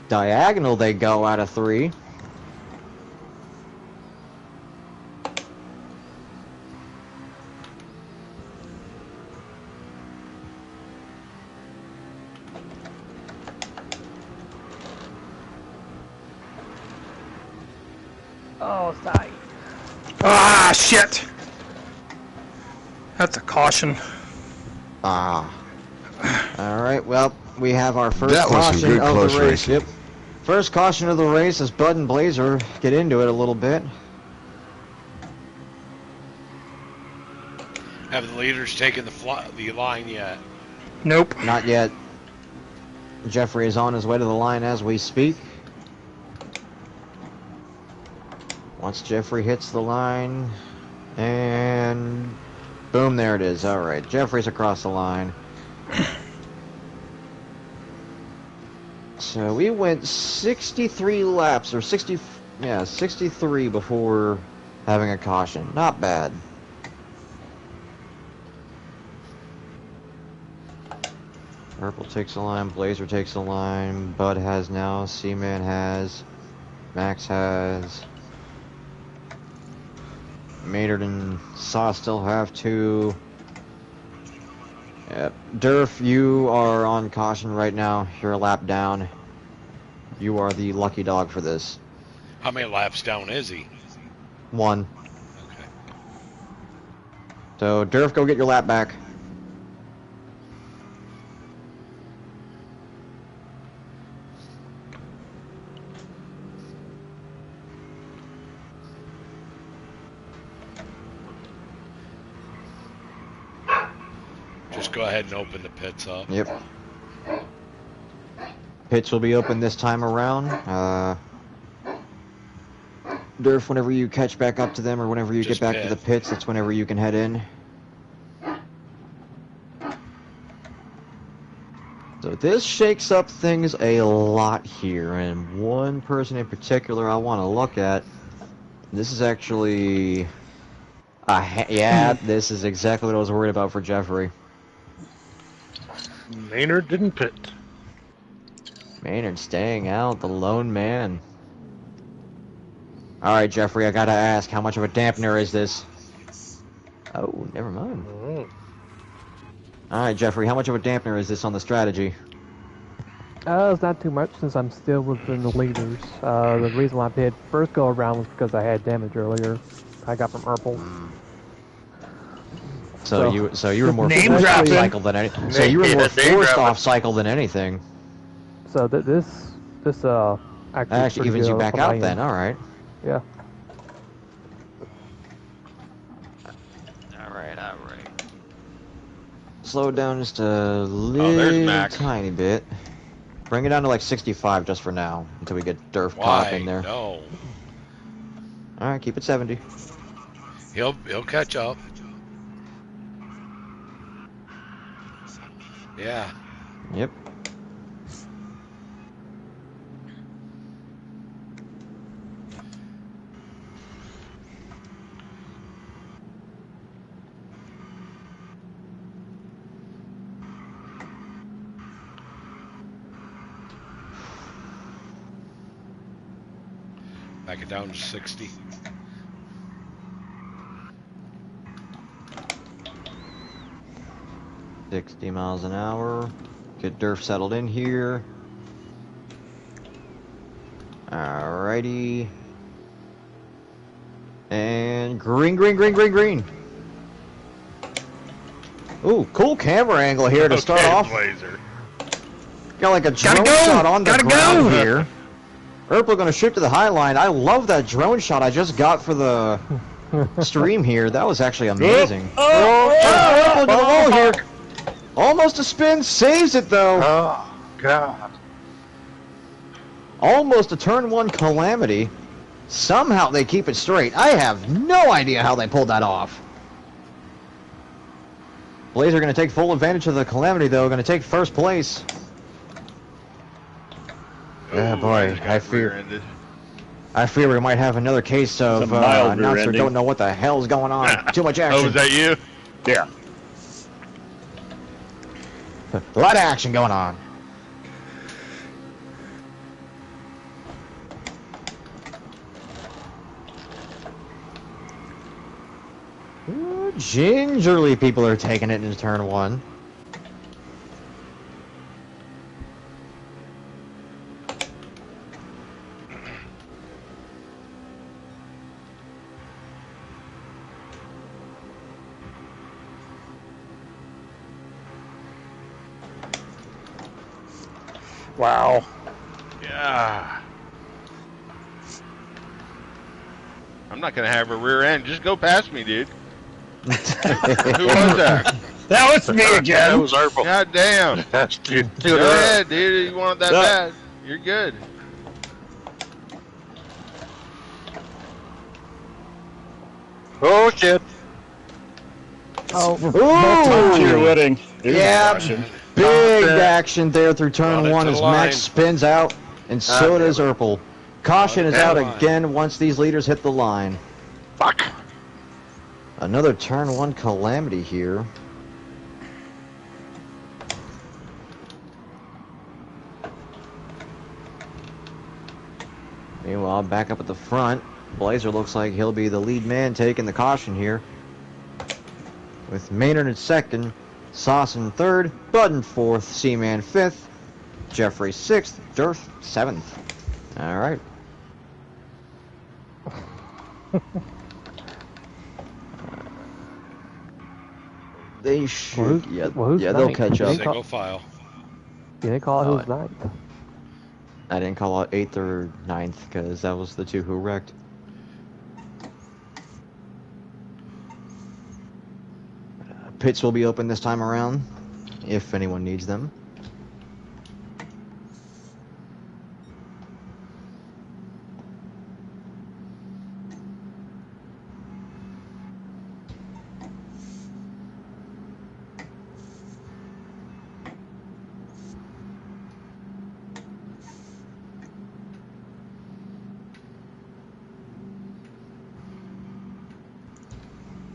Diagonal they go out of 3. Oh, sorry. Ah, shit! That's a caution. Ah. Alright, well, we have our first That was some caution good of close the race. racing. Yep. First caution of the race as Bud and Blazer get into it a little bit. Have the leaders taken the line yet? Nope. Not yet. Jeffrey is on his way to the line as we speak. Once Jeffrey hits the line, and boom, there it is. All right, Jeffrey's across the line. So we went 63 laps, or 63 before having a caution. Not bad. Purple takes the line, Blazer takes the line, Bud has now, Seaman has, Max has, Maynard and Saw still have 2. Yep. Durf, you are on caution right now. You're a lap down. You are the lucky dog for this. How many laps down is he? 1. Okay. So, Durf, go get your lap back. Just go ahead and open the pits up. Yep. Pits will be open this time around. Durf, whenever you catch back up to them or whenever you Just get back to the pits, that's whenever you can head in. So this shakes up things a lot here, and one person in particular I want to look at. This is actually... yeah, this is exactly what I was worried about for Jeffrey. Maynard didn't pit. Maynard staying out, the lone man. Alright, Jeffrey, I gotta ask, how much of a dampener is this? Oh, never mind. Oh. Alright, Jeffrey, how much of a dampener is this on the strategy? It's not too much since I'm still within the leaders. The reason why I paid first go around was because I had damage earlier. I got from Urple. So you were more Name forced off dropping. cycle than anything. So you were more forced off cycle than anything. So this Actually evens you back out then. All right. Yeah. All right. Slow it down just a there's little Max. tiny bit. Bring it down to like 65 just for now until we get Durf caught up in there. No. All right, keep it 70. He'll catch up. Yeah. Yep. Back it down to 60. $60 miles an hour. Get Durf settled in here. Alrighty. And green. Ooh, cool camera angle here to start off. Blazer. Got like a drone shot on the ground here. Urple gonna shoot to the high line. I love that drone shot I just got for the stream here. That was actually amazing. Urple to the wall here. Almost a spin, saves it though. Oh, God. Almost a turn 1 calamity. Somehow they keep it straight. I have no idea how they pulled that off. Blazer going to take full advantage of the calamity though. Going to take first place. Yeah, boy, I fear we might have another case of announcer don't know what the hell's going on. Too much action. Oh, was that you? Yeah. A lot of action going on. Gingerly, people are taking it into turn one. Wow. Yeah. I'm not gonna have a rear end. Just go past me, dude. Who was that? That was me That again. was our fault. God damn. Dude, Go ahead, dude. You want it that bad? You're good. Oh, shit. Oh, You're winning. There's a yeah, caution. big action there through turn Brought it one to as the line. Max spins out, and so does Urpel. Caution is Brought it to out the line. again once these leaders hit the line. Fuck. Another turn one calamity here. Meanwhile, back up at the front, Blazer looks like he'll be the lead man taking the caution here. With Maynard in second, Sauce in third, Bud in fourth, Seaman fifth, Jeffrey sixth, Durf seventh. All right. They should, yeah, who's they'll ninth? catch up. Single file. You didn't call it who's ninth. I didn't call out 8th or 9th because that was the two who wrecked. Pits will be open this time around, if anyone needs them.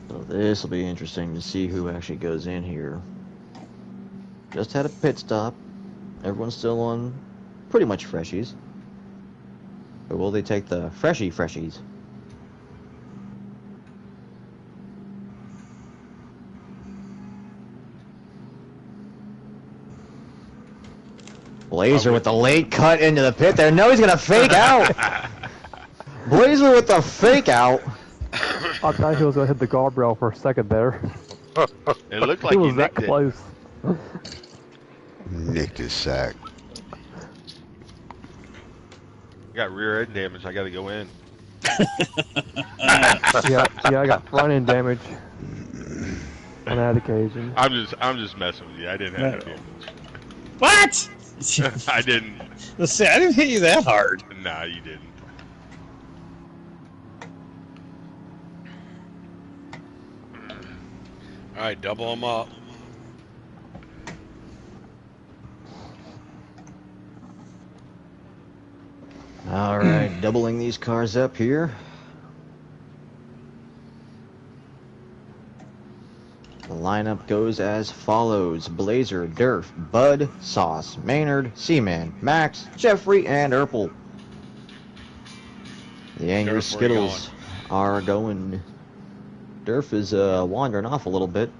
So this will be interesting to see who actually goes in here. Just had a pit stop. Everyone's still on pretty much freshies. But will they take the freshies? Blazer with the late cut into the pit there. No, he's gonna fake out. Blazer with the fake out. I thought he was gonna hit the guardrail for a second there. It looked like He you was that nicked it. close. Nicked his sack. Got rear end damage. I got to go in. Yeah, I got front end damage on that occasion. I'm just messing with you. I didn't have any What? damage. I didn't. Let's see, I didn't hit you that hard. Nah, you didn't. All right, double them up. All right, doubling these cars up here. The lineup goes as follows: Blazer, Durf, Bud, Sauce, Maynard, Seaman, Max, Jeffrey, and Urpel. The Angry Durf, where you Skittles are going. Durf is wandering off a little bit.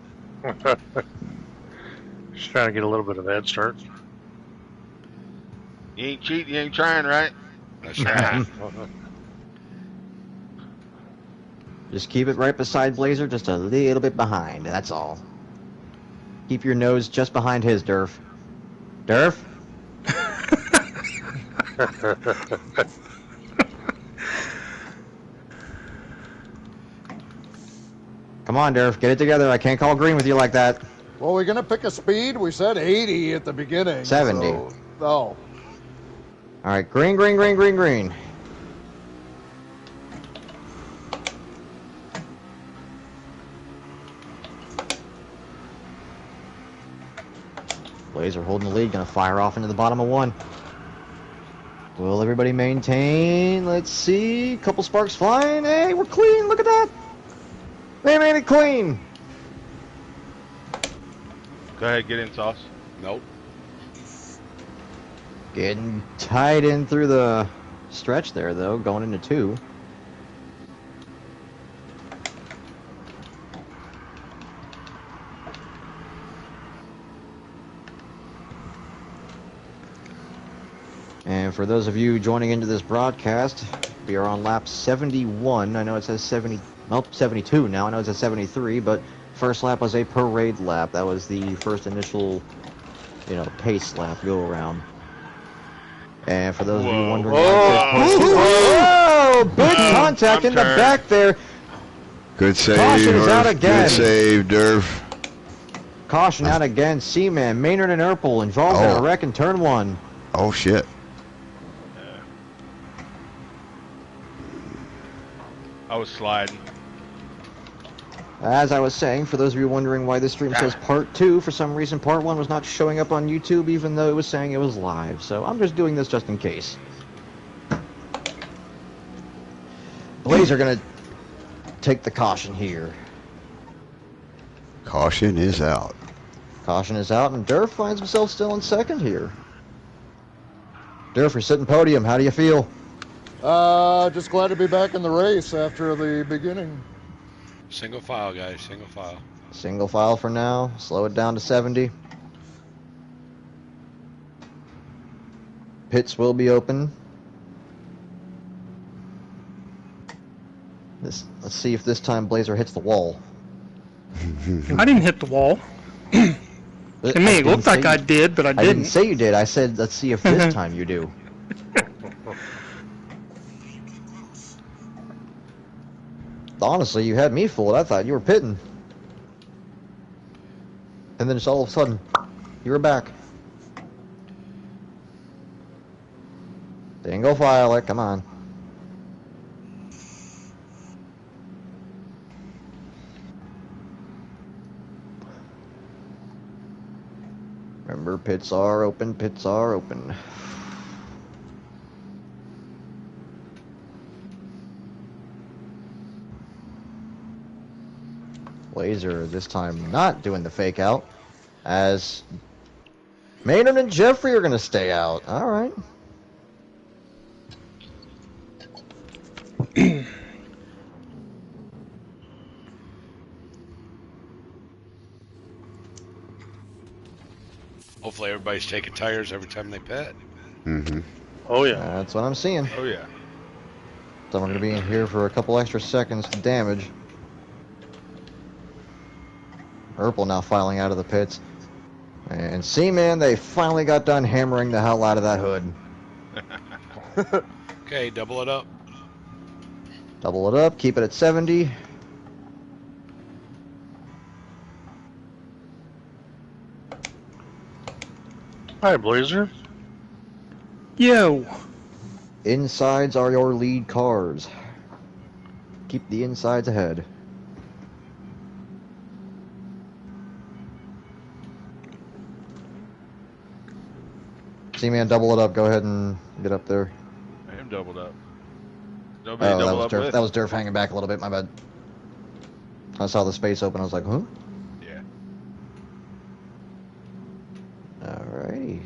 Just trying to get a little bit of a head start. You ain't cheating. You ain't trying, right? That's right. Just keep it right beside Blazer, just a little bit behind, that's all. Keep your nose just behind his, Durf. Durf? Come on, Durf, get it together. I can't call green with you like that. Well, we're gonna pick a speed. We said 80 at the beginning. 70. So, oh. All right, green, green, green, green, green. Blazer holding the lead, gonna fire off into the bottom of one. Will everybody maintain? Let's see, couple sparks flying. Hey, we're clean, look at that. They made it clean. Go ahead, get in, Sauce. Nope. Getting tied in through the stretch there, though, going into two. And for those of you joining into this broadcast, we are on lap 71. I know it says 72 now. I know it says 73, but first lap was a parade lap. That was the first initial, pace lap go around. And for those of you wondering whoa, big contact in the back there. Good save, Caution is out again. Good save, Durf. Caution out again. Seaman, Maynard, and Erpel involved in a wreck in turn 1. Oh, shit. I was sliding. As I was saying, for those of you wondering why this stream says part 2, for some reason part 1 was not showing up on YouTube even though it was saying it was live. So I'm just doing this just in case. Blaze are going to take the caution here. Caution is out. Caution is out, and Durf finds himself still in second here. Durf, you're sitting podium. How do you feel? Just glad to be back in the race after the beginning. Single file, guys. Single file. Single file for now. Slow it down to 70. Pits will be open. Let's see if this time Blazer hits the wall. I didn't hit the wall. To me, it looked like I did, but I didn't. I didn't say you did. I said, let's see if this time you do. Honestly, you had me fooled. I thought you were pitting. And then just all of a sudden, you were back. Single file it. Come on. Remember, pits are open. Pits are open. Blazer this time not doing the fake out, as Maynard and Jeffrey are going to stay out. All right. Hopefully everybody's taking tires every time they pit. Mm-hmm. Oh, yeah. That's what I'm seeing. Oh, yeah. So I'm going to be in here for a couple extra seconds to damage. Erpel now filing out of the pits. And Seaman, they finally got done hammering the hell out of that hood. Okay, double it up. Double it up, keep it at 70. Hi, Blazer. Yo. Insides are your lead cars. Keep the insides ahead. Seaman, double it up. Go ahead and get up there. I am doubled up. Nobody double up with? That was Durf hanging back a little bit. My bad. I saw the space open. I was like, huh? Yeah. Alrighty.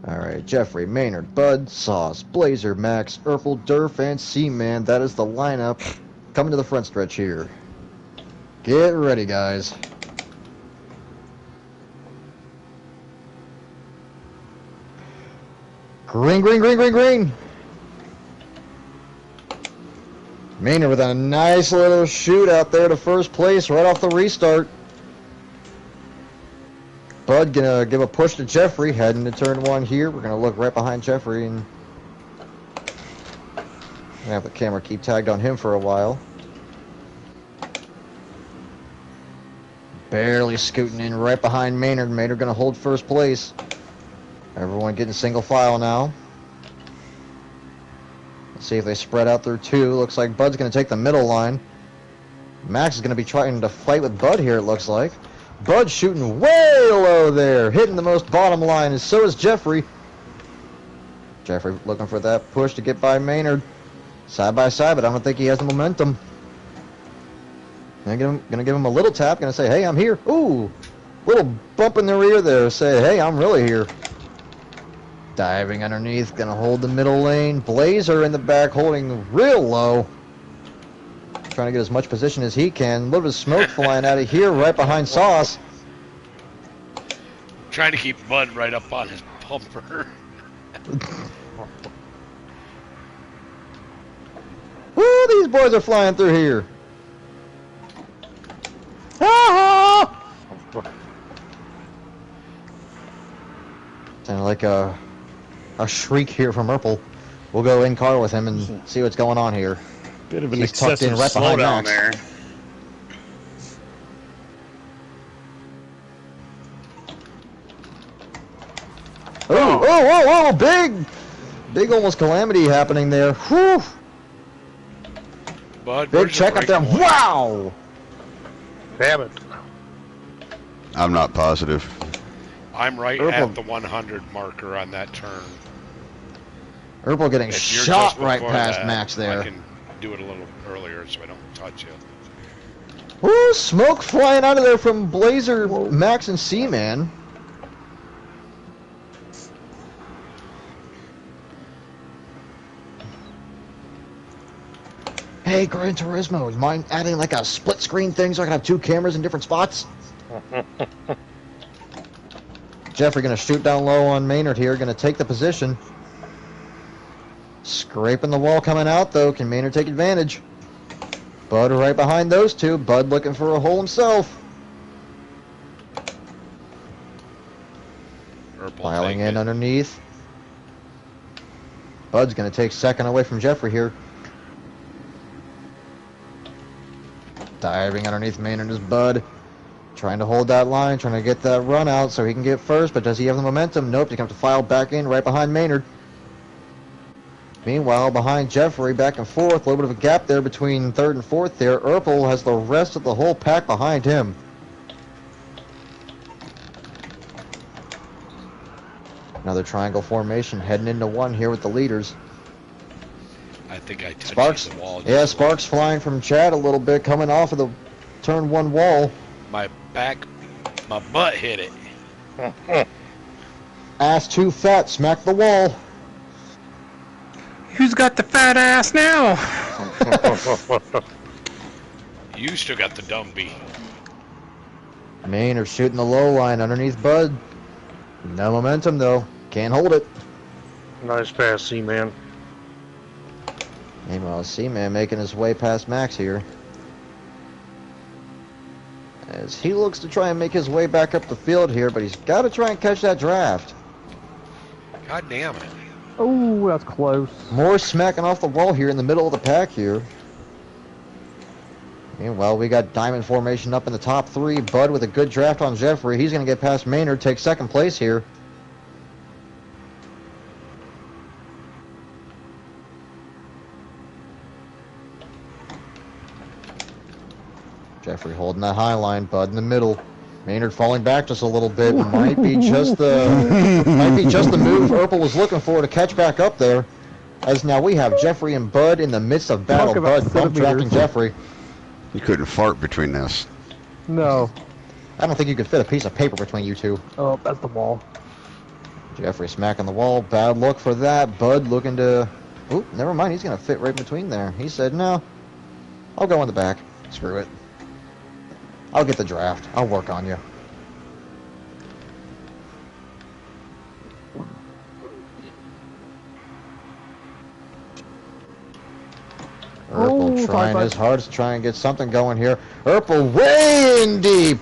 Alright, Jeffrey, Maynard, Bud, Sauce, Blazer, Max, Erpel, Durf, and Seaman. That is the lineup coming to the front stretch here. Get ready, guys. Green, green, green, green, green. Maynard with a nice little shoot out there to first place right off the restart. Bud gonna give a push to Jeffrey heading to turn 1 here. We're gonna look right behind Jeffrey and have the camera keep tagged on him for a while. Barely scooting in right behind Maynard. Maynard gonna hold first place. Everyone getting single file now. Let's see if they spread out through 2. Looks like Bud's gonna take the middle line. Max is gonna be trying to fight with Bud here, it looks like. Bud shooting way low there, hitting the most bottom line, and so is Jeffrey. Jeffrey looking for that push to get by Maynard. Side by side, but I don't think he has the momentum. Gonna give him a little tap, gonna say, hey, I'm here. Ooh, little bump in the rear there, say, hey, I'm really here. Diving underneath, gonna hold the middle lane. Blazer in the back, holding real low. trying to get as much position as he can. A little bit of smoke flying out of here right behind Sauce. Trying to keep Bud right up on his bumper. Woo, these boys are flying through here. Ah! Sounded like a shriek here from Urple. We'll go in car with him and see what's going on here. Bit of an He's tucked in excessive right behind slowdown Max. there. Oh, big almost calamity happening there. Whew. Bud, Big check up there. Wow. Damn it. I'm not positive. I'm right Urple. at the 100 marker on that turn. Urple getting If you're shot just right before past that, Max there. I can do it a little earlier so I don't touch you. Woo, smoke flying out of there from Blazer, Max, and C-Man. Hey, Gran Turismo, you mind adding like a split screen thing so I can have 2 cameras in different spots? Jeffrey gonna shoot down low on Maynard here, gonna take the position. Scraping the wall coming out though, can Maynard take advantage? Bud right behind those two, Bud looking for a hole himself. Piling in underneath. Bud's gonna take second away from Jeffrey here. Diving underneath Maynard is Bud. Trying to hold that line, trying to get that run out so he can get first, but does he have the momentum? Nope, he's going to have to file back in right behind Maynard. Meanwhile, behind Jeffrey, back and forth, a little bit of a gap there between third and fourth there. Urple has the rest of the whole pack behind him. Another triangle formation heading into one here with the leaders. I think I touched Sparks, the wall. yeah, Sparks flying from Chad a little bit, coming off of the turn 1 wall. My butt hit it. Ass too fat, smack the wall. Who's got the fat ass now? You still got the dumb beat. Maynard shooting the low line underneath Bud. No momentum though, can't hold it. Nice pass, C-Man. Meanwhile, C-Man making his way past Max here. As he looks to try and make his way back up the field here, but he's got to try and catch that draft. God damn it. Oh, that's close. More smacking off the wall here in the middle of the pack here. Meanwhile, we got diamond formation up in the top 3. Bud with a good draft on Jeffrey. He's going to get past Maynard, take second place here. Jeffrey holding that high line, Bud in the middle. Maynard falling back just a little bit. Might be just the move Urple was looking for to catch back up there. As now we have Jeffrey and Bud in the midst of battle. Bud bump drafting Jeffrey. You couldn't fart between us. No. I don't think you could fit a piece of paper between you two. Oh, that's the wall. Jeffrey smacking the wall. Bad look for that. Bud looking to... Oop, never mind. He's going to fit right between there. He said, no, I'll go in the back. Screw it. I'll get the draft. I'll work on you. Urple trying his hardest to try and get something going here. Urple way in deep.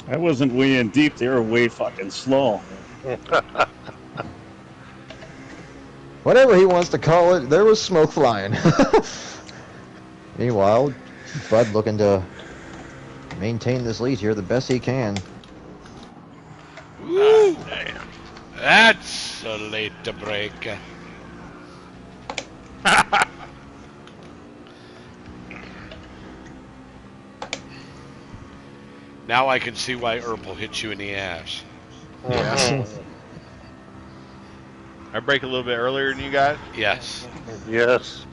I wasn't way in deep. They were way fucking slow. Whatever he wants to call it, there was smoke flying. Meanwhile, Bud looking to maintain this lead here the best he can. Ooh, damn. That's so late to break. Now I can see why Urple hit you in the ass. Yes. I break a little bit earlier than you guys? Yes. Yes.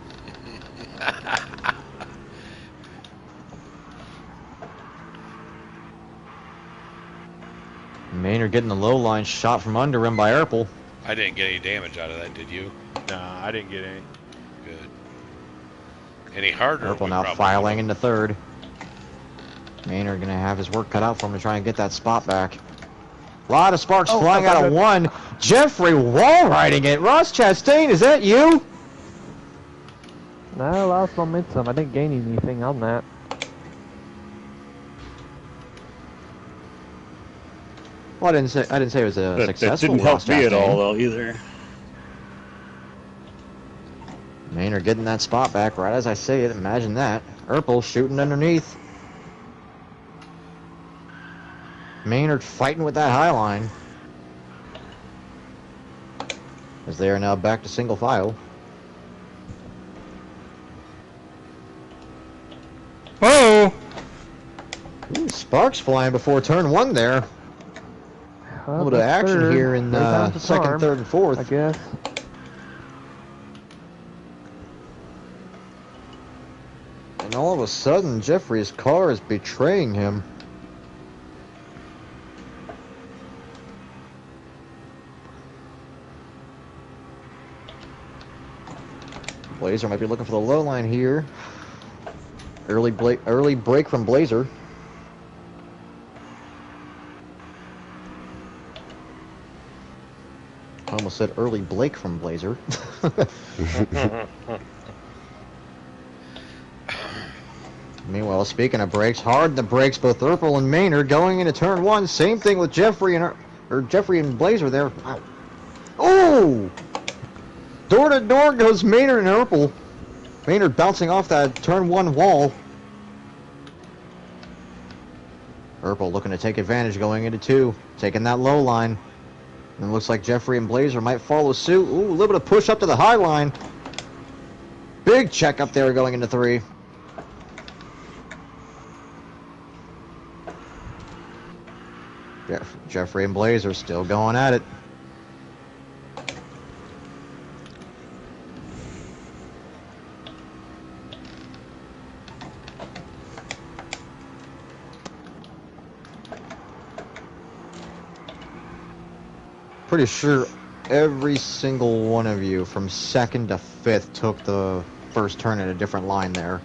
Maynard getting the low line shot from under him by Urple. I didn't get any damage out of that, did you? Nah, I didn't get any. Good. Any harder? Purple we now probably filing would've. into third. Maynard gonna have his work cut out for him to try and get that spot back. A lot of sparks flying out of one. Jeffrey wall riding it. Ross Chastain, is that you? No, I lost momentum. I didn't gain anything on that. Well, I didn't say it was a successful. That didn't help Ross me at Chastain. all, though, either. Maynard getting that spot back right as I say it. Imagine that. Urpel shooting underneath. Maynard fighting with that high line. As they are now back to single file. Whoa! Ooh, sparks flying before turn one there. A little bit of action third. here in second, charm, third, and fourth. I guess. And all of a sudden, Jeffrey's car is betraying him. Blazer might be looking for the low line here. Early break from Blazer. I almost said early Blake from Blazer. Meanwhile, speaking of brakes, hard the brakes, both Urpel and Maynard going into turn one. Same thing with Jeffrey and Blazer there. Wow. Oh! Door to door goes Maynard and Urpel. Maynard bouncing off that turn one wall. Urpel looking to take advantage going into two, taking that low line. And it looks like Jeffrey and Blazer might follow suit. Ooh, a little bit of push up to the high line. Big check up there going into three. Jeffrey and Blazer still going at it. Pretty sure every single one of you from second to fifth took the first turn at a different line there.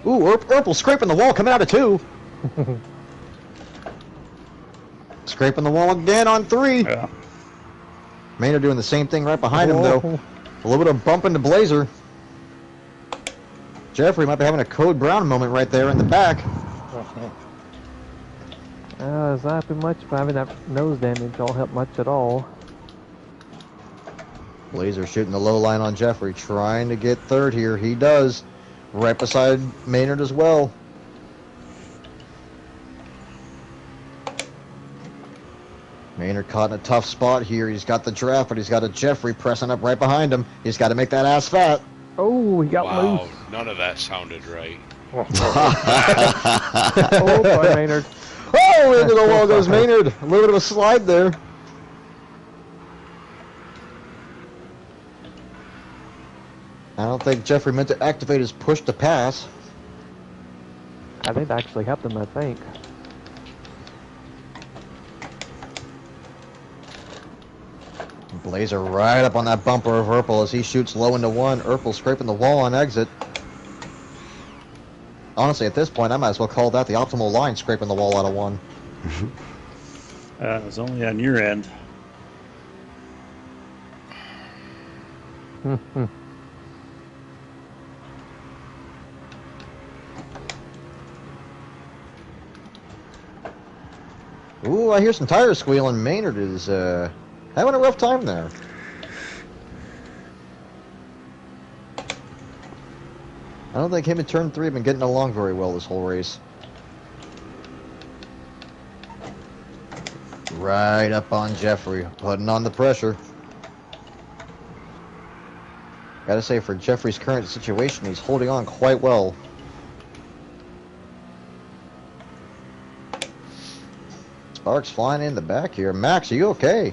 Ooh, Urpel scraping the wall coming out of two. Scraping the wall again on three. Yeah. Maynard doing the same thing right behind him, though. A little bit of bump into Blazer. Jeffrey might be having a Code Brown moment right there in the back. It's not been much for having that nose damage. Don't help much at all. Blazer shooting the low line on Jeffrey, trying to get third here. He does. Right beside Maynard as well. Maynard caught in a tough spot here. He's got the draft, but he's got a Jeffrey pressing up right behind him. He's got to make that ass fat. Oh, he got Wow, loose. none of that sounded right. Oh, boy, Maynard. Oh, into the wall goes Maynard. A little bit of a slide there. I don't think Jeffrey meant to activate his push to pass. I think that actually helped him, I think. Blazer right up on that bumper of Urpel as he shoots low into one. Urpel scraping the wall on exit. Honestly, at this point, I might as well call that the optimal line, scraping the wall out of one. It's only on your end. Ooh, I hear some tires squealing. Maynard is having a rough time there. I don't think him and turn three have been getting along very well this whole race. Right up on Jeffrey, putting on the pressure. Gotta say, for Jeffrey's current situation, he's holding on quite well. Sparks flying in the back here. Max, are you okay?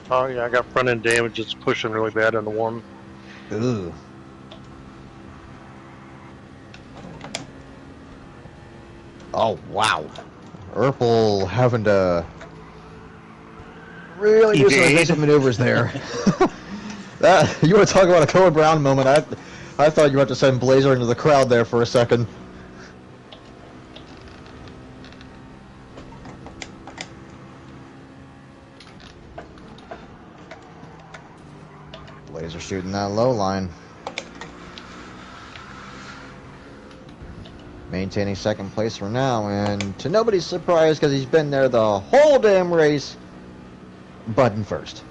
Oh yeah, I got front end damage. It's pushing really bad on the one. Ugh. Oh, wow. Urpel having to really do some evasive maneuvers there. You want to talk about a Code Brown moment? I thought you were about to send Blazer into the crowd there for a second. Blazer shooting that low line. Maintaining second place for now, and to nobody's surprise, because he's been there the whole damn race, Button first.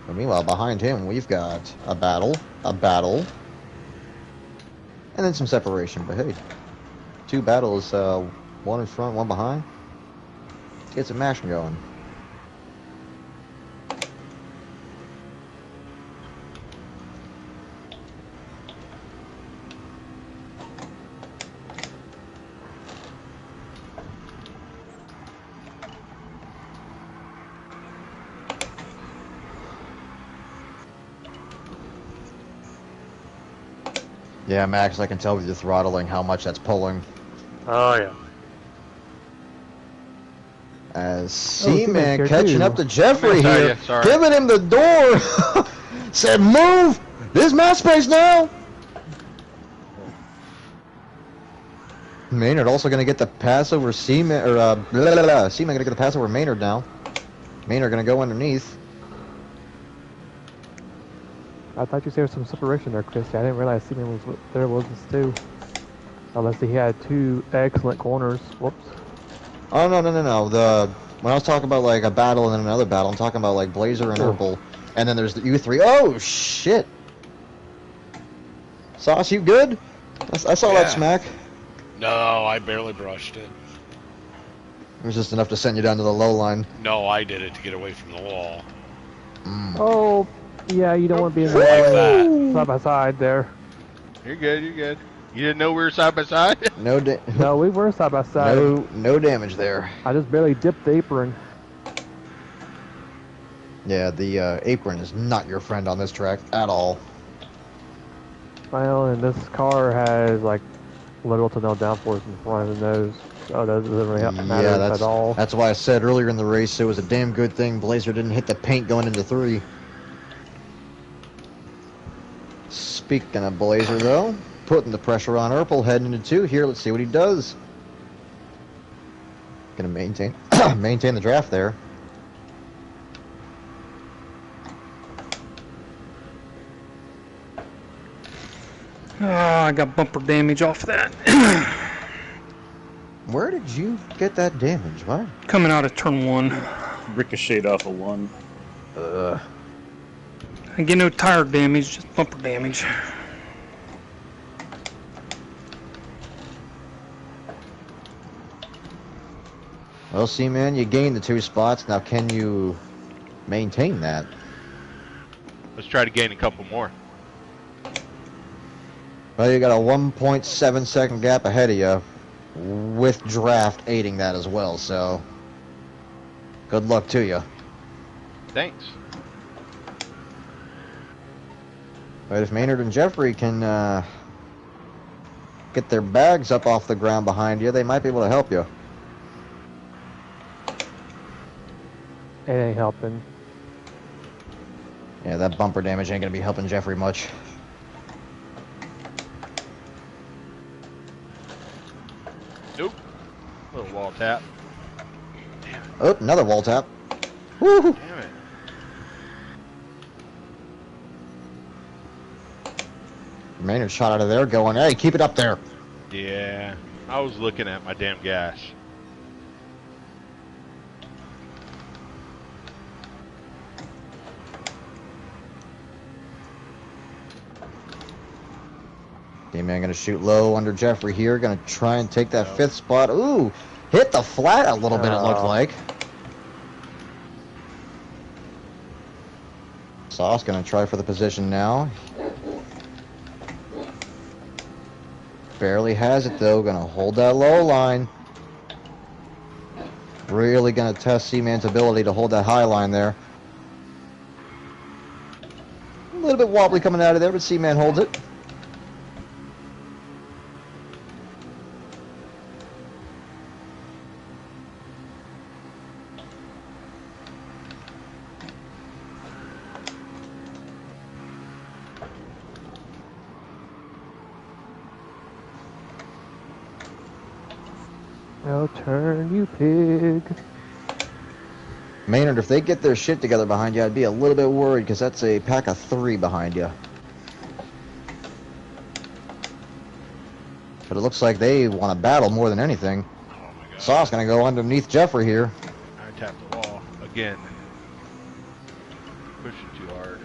But meanwhile, behind him, we've got a battle, and then some separation. But hey, 2 battles, 1 in front, 1 behind. Get some action going. Yeah, Max, I can tell with your throttling how much that's pulling. Oh, yeah. As Seaman catching up to Jeffrey here, giving him the door. Said, move! There's my space now! Maynard also going to get the pass over Seaman, or Seaman going to get the pass over Maynard now. Maynard going to go underneath. I thought you said there was some separation there, Christy. I didn't realize Seaman was there was too. Unless he had 2 excellent corners. Whoops. Oh, no. When I was talking about like a battle and then another battle, I'm talking about like Blazer and Urpel. And then there's the U3. Oh, shit. Sauce, you good? I saw that smack. No, I barely brushed it. It was just enough to send you down to the low line. No, I did it to get away from the wall. Oh, yeah, you don't want to be in the side by side there. You're good. You didn't know we were side by side? No, we were side by side. No damage there. I just barely dipped the apron. Yeah, the apron is not your friend on this track at all. Well, and this car has like little to no downforce in front of the nose. So that doesn't really matter at all. That's why I said earlier in the race it was a damn good thing Blazer didn't hit the paint going into 3. Speaking of Blazer, though, putting the pressure on Urpel, heading into 2 here. Let's see what he does. Gonna maintain the draft there. Oh, I got bumper damage off that. Where did you get that damage? What? Coming out of turn 1. Ricocheted off of 1. I get no tire damage, just bumper damage. Well, see, man, you gained the 2 spots. Now, can you maintain that? Let's try to gain a couple more. Well, you got a 1.7 second gap ahead of you, with draft aiding that as well. So, good luck to you. Thanks. But if Maynard and Jeffrey can get their bags up off the ground behind you, they might be able to help you. It ain't helping. Yeah, that bumper damage ain't gonna be helping Jeffrey much. Nope. Little wall tap. Oh, another wall tap. Woo! Damn it. Maynard shot out of there going, hey, keep it up there. Yeah. I was looking at my damn gas. D-Man gonna shoot low under Jeffrey here. Gonna try and take that 5th spot. Ooh, hit the flat a little bit, it looked like. Sauce gonna try for the position now. Barely has it though. Gonna hold that low line. Really gonna test Seaman's ability to hold that high line there. A little bit wobbly coming out of there, but Seaman holds it. Oh, turn, you pig. Maynard, if they get their shit together behind you, I'd be a little bit worried because that's a pack of 3 behind you. But it looks like they want to battle more than anything. Oh my God. Sauce gonna go underneath Jeffrey here. I tapped the wall again. Pushing too hard.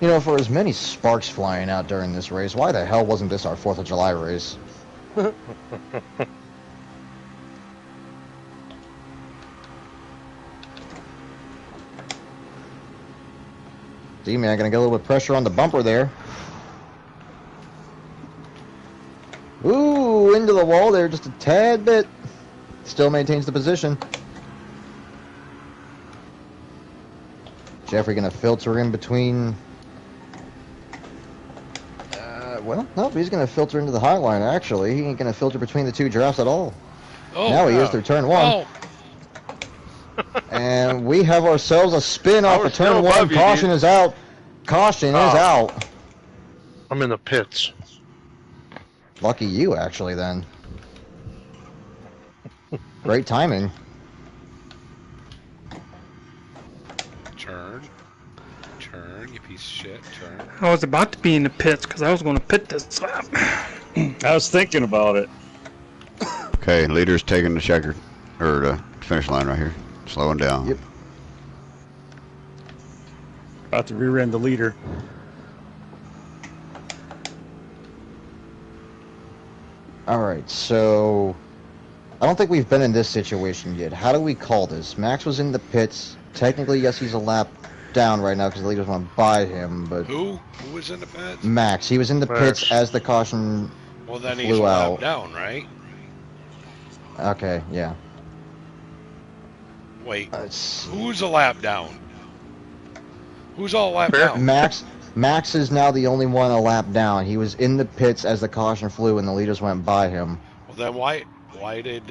You know, for as many sparks flying out during this race, why the hell wasn't this our 4th of July race? D-Man gonna get a little bit of pressure on the bumper there. Ooh, into the wall there just a tad bit. Still maintains the position. Jeffrey gonna filter in between. Well, nope, he's gonna filter into the high line actually. He ain't gonna filter between the 2 drafts at all. Oh, Now he is through turn 1. Oh. And we have ourselves a spin off of turn 1. above you, Caution dude. is out. Caution is out. I'm in the pits. Lucky you, actually, then. Great timing. Turn. Turn, you piece of shit. Turn. I was about to be in the pits because I was going to pit this lap. I was thinking about it. Okay, leader's taking the checker, or the finish line right here. Slowing down. Yep. About to rear end the leader. Alright, so... I don't think we've been in this situation yet. How do we call this? Max was in the pits. Technically, yes, he's a lap down right now because the leaders want to buy him, but... Who? Who was in the pits? Max. He was in the Max. pits as the caution Well, then he's flew a out. lap down, right? Okay, yeah. Wait, Let's- who's a lap down? Who's all lap down? Max is now the only one a lap down. He was in the pits as the caution flew and the leaders went by him. Well, then why did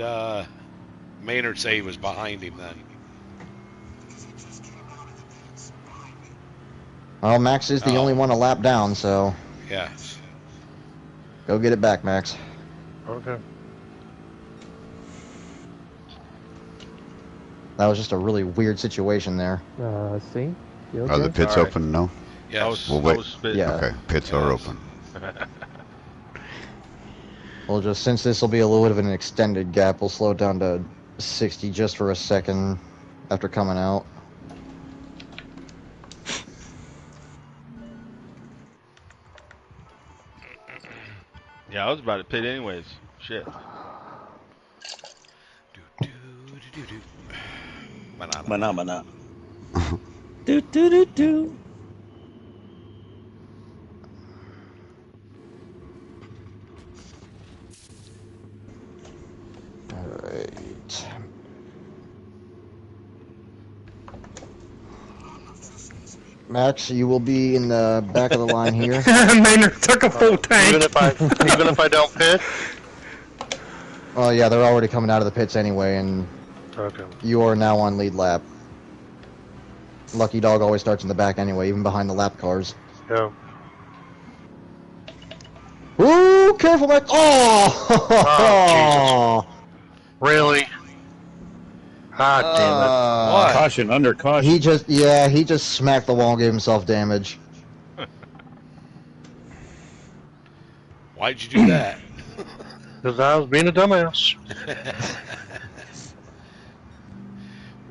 Maynard say he was behind him then? Well, Max is the Oh. only one a lap down, so Yes. go get it back, Max. Okay. That was just a really weird situation there. See? You okay? Are the pits All right. open? No? Yes. We'll wait. I was spitting. Yeah. Okay, pits are Yes. open. We'll just, since this will be a little bit of an extended gap, we'll slow it down to 60 just for a second after coming out. Yeah, I was about to pit anyways. Shit. Mana, mana. Do, do, do, do. Alright. Max, you will be in the back of the line here. Maynard took a full tank. Even if I don't pit. Oh yeah, they're already coming out of the pits anyway, and Okay. you are now on lead lap. Lucky Dog always starts in the back anyway, even behind the lap cars. Yeah. Ooh, careful, Max! Oh! Oh, Really? Ah, damn What? Caution, under caution. He just smacked the wall and gave himself damage. Why'd you do that? it. Because I was being a dumbass.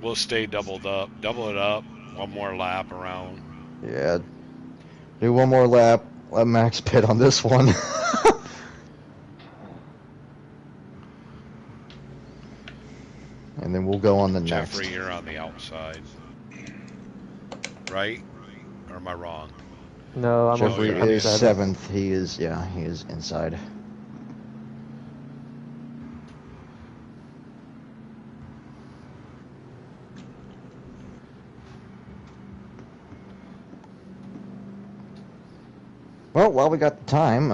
We'll stay doubled up. Double it up. One more lap around. Yeah. Do one more lap. Let Max pit on this one. And then we'll go on the Jeffrey, next. you're on the outside. Right? Or am I wrong? No, I'm Jeffrey on the is outside. 7th. He is inside. Well, while we got the time,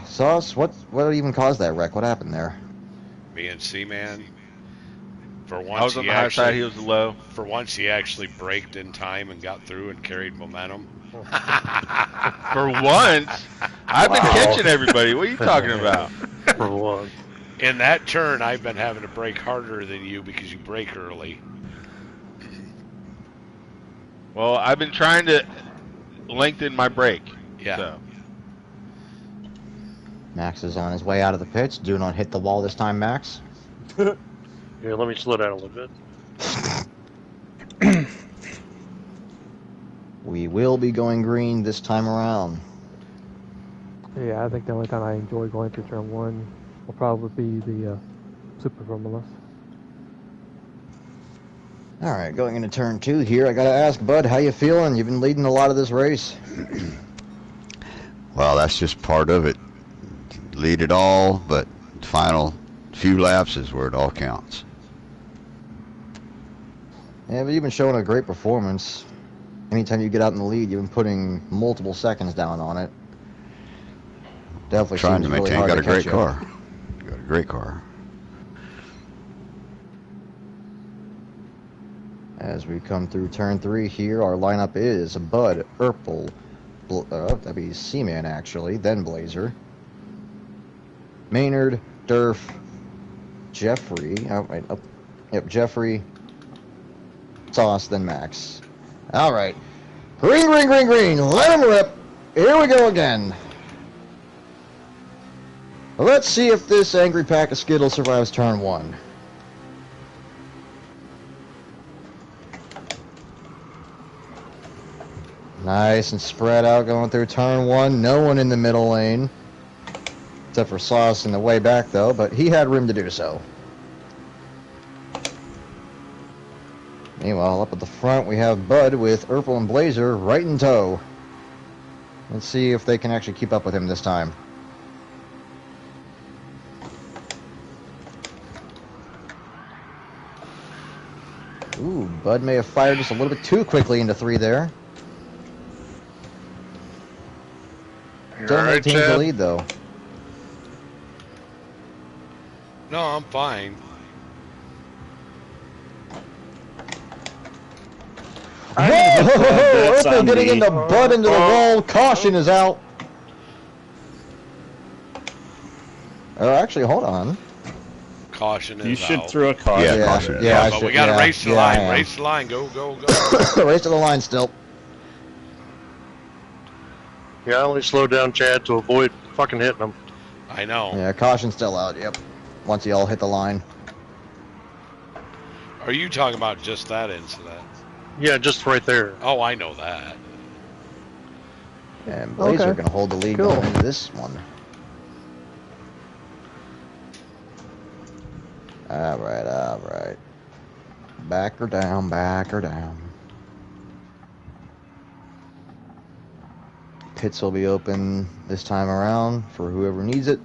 Sauce, what even caused that wreck? What happened there? Me and C-Man. For I once, was on the high side, he was the low. For once, he actually braked in time and got through and carried momentum. For once, I've been catching everybody. What are you talking about? For one. In that turn, I've been having to brake harder than you because you brake early. Well, I've been trying to lengthen my brake. Yeah. So. Max is on his way out of the pits. Do not hit the wall this time, Max. Yeah, let me slow down a little bit. We will be going green this time around. Yeah, I think the only time I enjoy going through turn 1 will probably be the Super Formula. All right, going into turn 2 here. I got to ask, Bud, how you feeling? You've been leading a lot of this race. Well, that's just part of it. Lead it all, but final few laps is where it all counts. Yeah, but you've been showing a great performance. Anytime you get out in the lead, you've been putting multiple seconds down on it. Definitely Trying seems to really maintain. hard Got to a great catch you. car. Got a great car. As we come through turn 3 here, our lineup is Bud, Urple, that'd be Seaman actually, then Blazer, Maynard, Durf, Jeffrey, Jeffrey, Sauce, then Max. All right, green, green, green, green, let him rip. Here we go again. Let's see if this angry pack of Skittles survives turn 1. Nice and spread out going through turn 1. No one in the middle lane. Except for Sauce in the way back, though, but he had room to do so. Meanwhile, up at the front, we have Bud with Urple and Blazer right in tow. Let's see if they can actually keep up with him this time. Ooh, Bud may have fired just a little bit too quickly into 3 there. Still maintains the lead, though. No, I'm fine. Whoa! That's Urple on getting me. into Bud into the wall. Caution is out. Oh, actually, hold on. Caution is You should out. throw a caution. Yeah, Yeah, caution. yeah, I but should- we got to yeah, race the yeah, I line. am. Race the line. Go, go, go. Race to the line still. Yeah, I only slowed down Chad to avoid fucking hitting him. I know. Yeah, caution still out. Yep. Once you all hit the line. Are you talking about just that incident? Yeah, just right there. Oh, I know that. And Blazer Okay. going to hold the lead Cool. going into this one. All right, all right. Back her down, back her down. Pits will be open this time around for whoever needs it.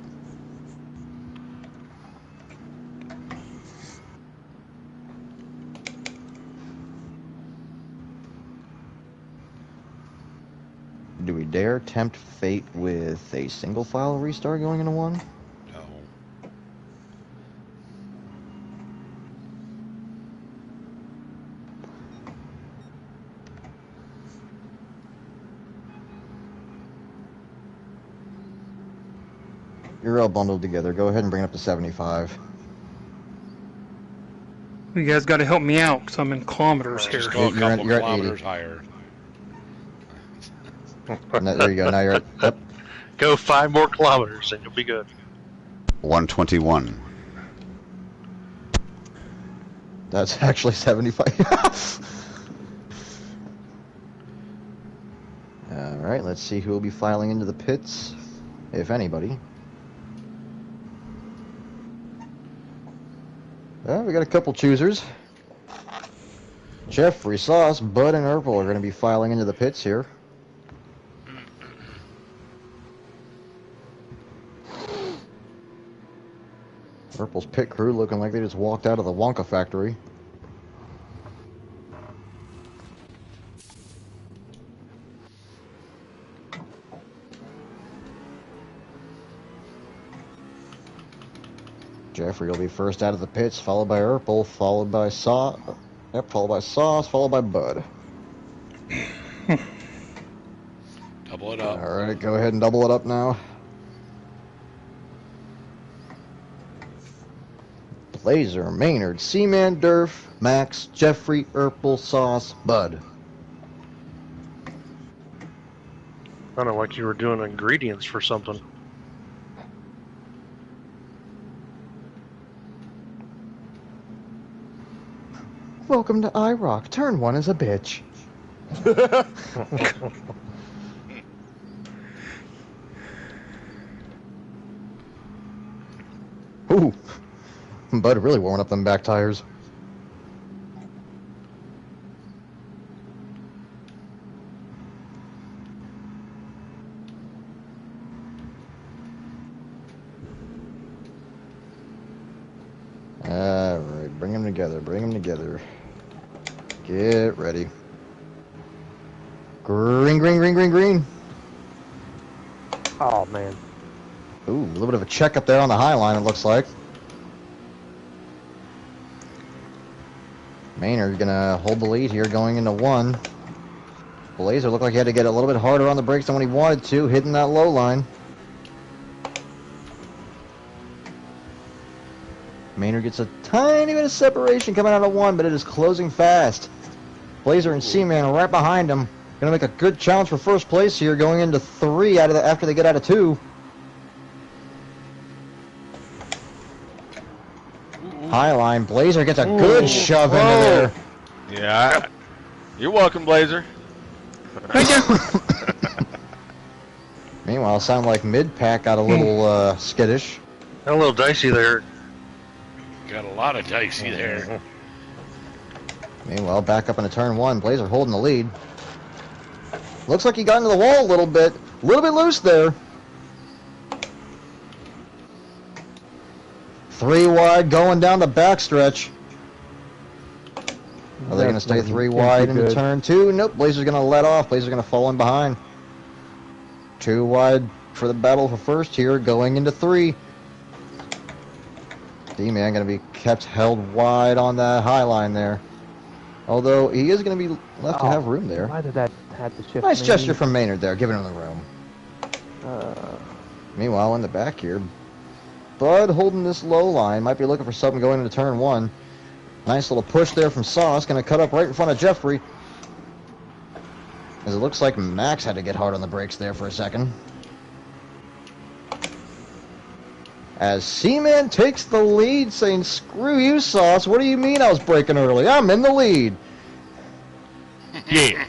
Do we dare tempt fate with a single file restart going into 1? No. You're all bundled together. Go ahead and bring it up to 75. You guys got to help me out because I'm in kilometers here. Just go a You're at- couple you're at 80. kilometers higher. No, there you go. Now you're at... Yep. Go 5 more kilometers and you'll be good. 121. That's actually 75. All right, let's see who will be filing into the pits, if anybody. Well, we got a couple choosers. Jeffrey, Sauce, Bud, and Urple are going to be filing into the pits here. Urple's pit crew looking like they just walked out of the Wonka factory. Jeffrey will be first out of the pits, followed by Urple, followed by Sauce, followed by Bud. Double it up. All right, go ahead and double it up now. Laser, Maynard, Seaman, Durf, Max, Jeffrey, Urple, Sauce, Bud. Sounded like you were doing ingredients for something. Welcome to IROC. Turn 1 is a bitch. Ooh. Bud really warming up them back tires. Alright, bring them together, bring them together. Get ready. Green, green, green, green, green. Oh, man. Ooh, a little bit of a check up there on the high line, it looks like. Maynard gonna hold the lead here going into 1. Blazer looked like he had to get a little bit harder on the brakes than when he wanted to, hitting that low line. Maynard gets a tiny bit of separation coming out of 1, but it is closing fast. Blazer and Seaman are right behind him. Gonna make a good challenge for first place here, going into 3 out of after they get out of 2. High line, Blazer gets a good shove into there. Yeah. You're welcome, Blazer. Thank you. Meanwhile, sound like mid-pack got a little skittish. Got a little dicey there. Got a lot of dicey there. Meanwhile, back up into turn 1, Blazer holding the lead. Looks like he got into the wall a little bit loose there. 3 wide going down the backstretch. Are they going to stay 3 wide into turn 2? Nope, Blazer's going to let off. Blazer's going to fall in behind. 2 wide for the battle for first here, going into 3. D-Man going to be kept held wide on that high line there. Although he is going to be left to have room there. Why did that have to shift? Nice gesture from Maynard there, giving him the room. Meanwhile, in the back here, Bud holding this low line. Might be looking for something going into turn 1. Nice little push there from Sauce. Going to cut up right in front of Jeffrey. As it looks like Max had to get hard on the brakes there for a second. As Seaman takes the lead, saying, "Screw you, Sauce. What do you mean I was braking early? I'm in the lead." Yeah.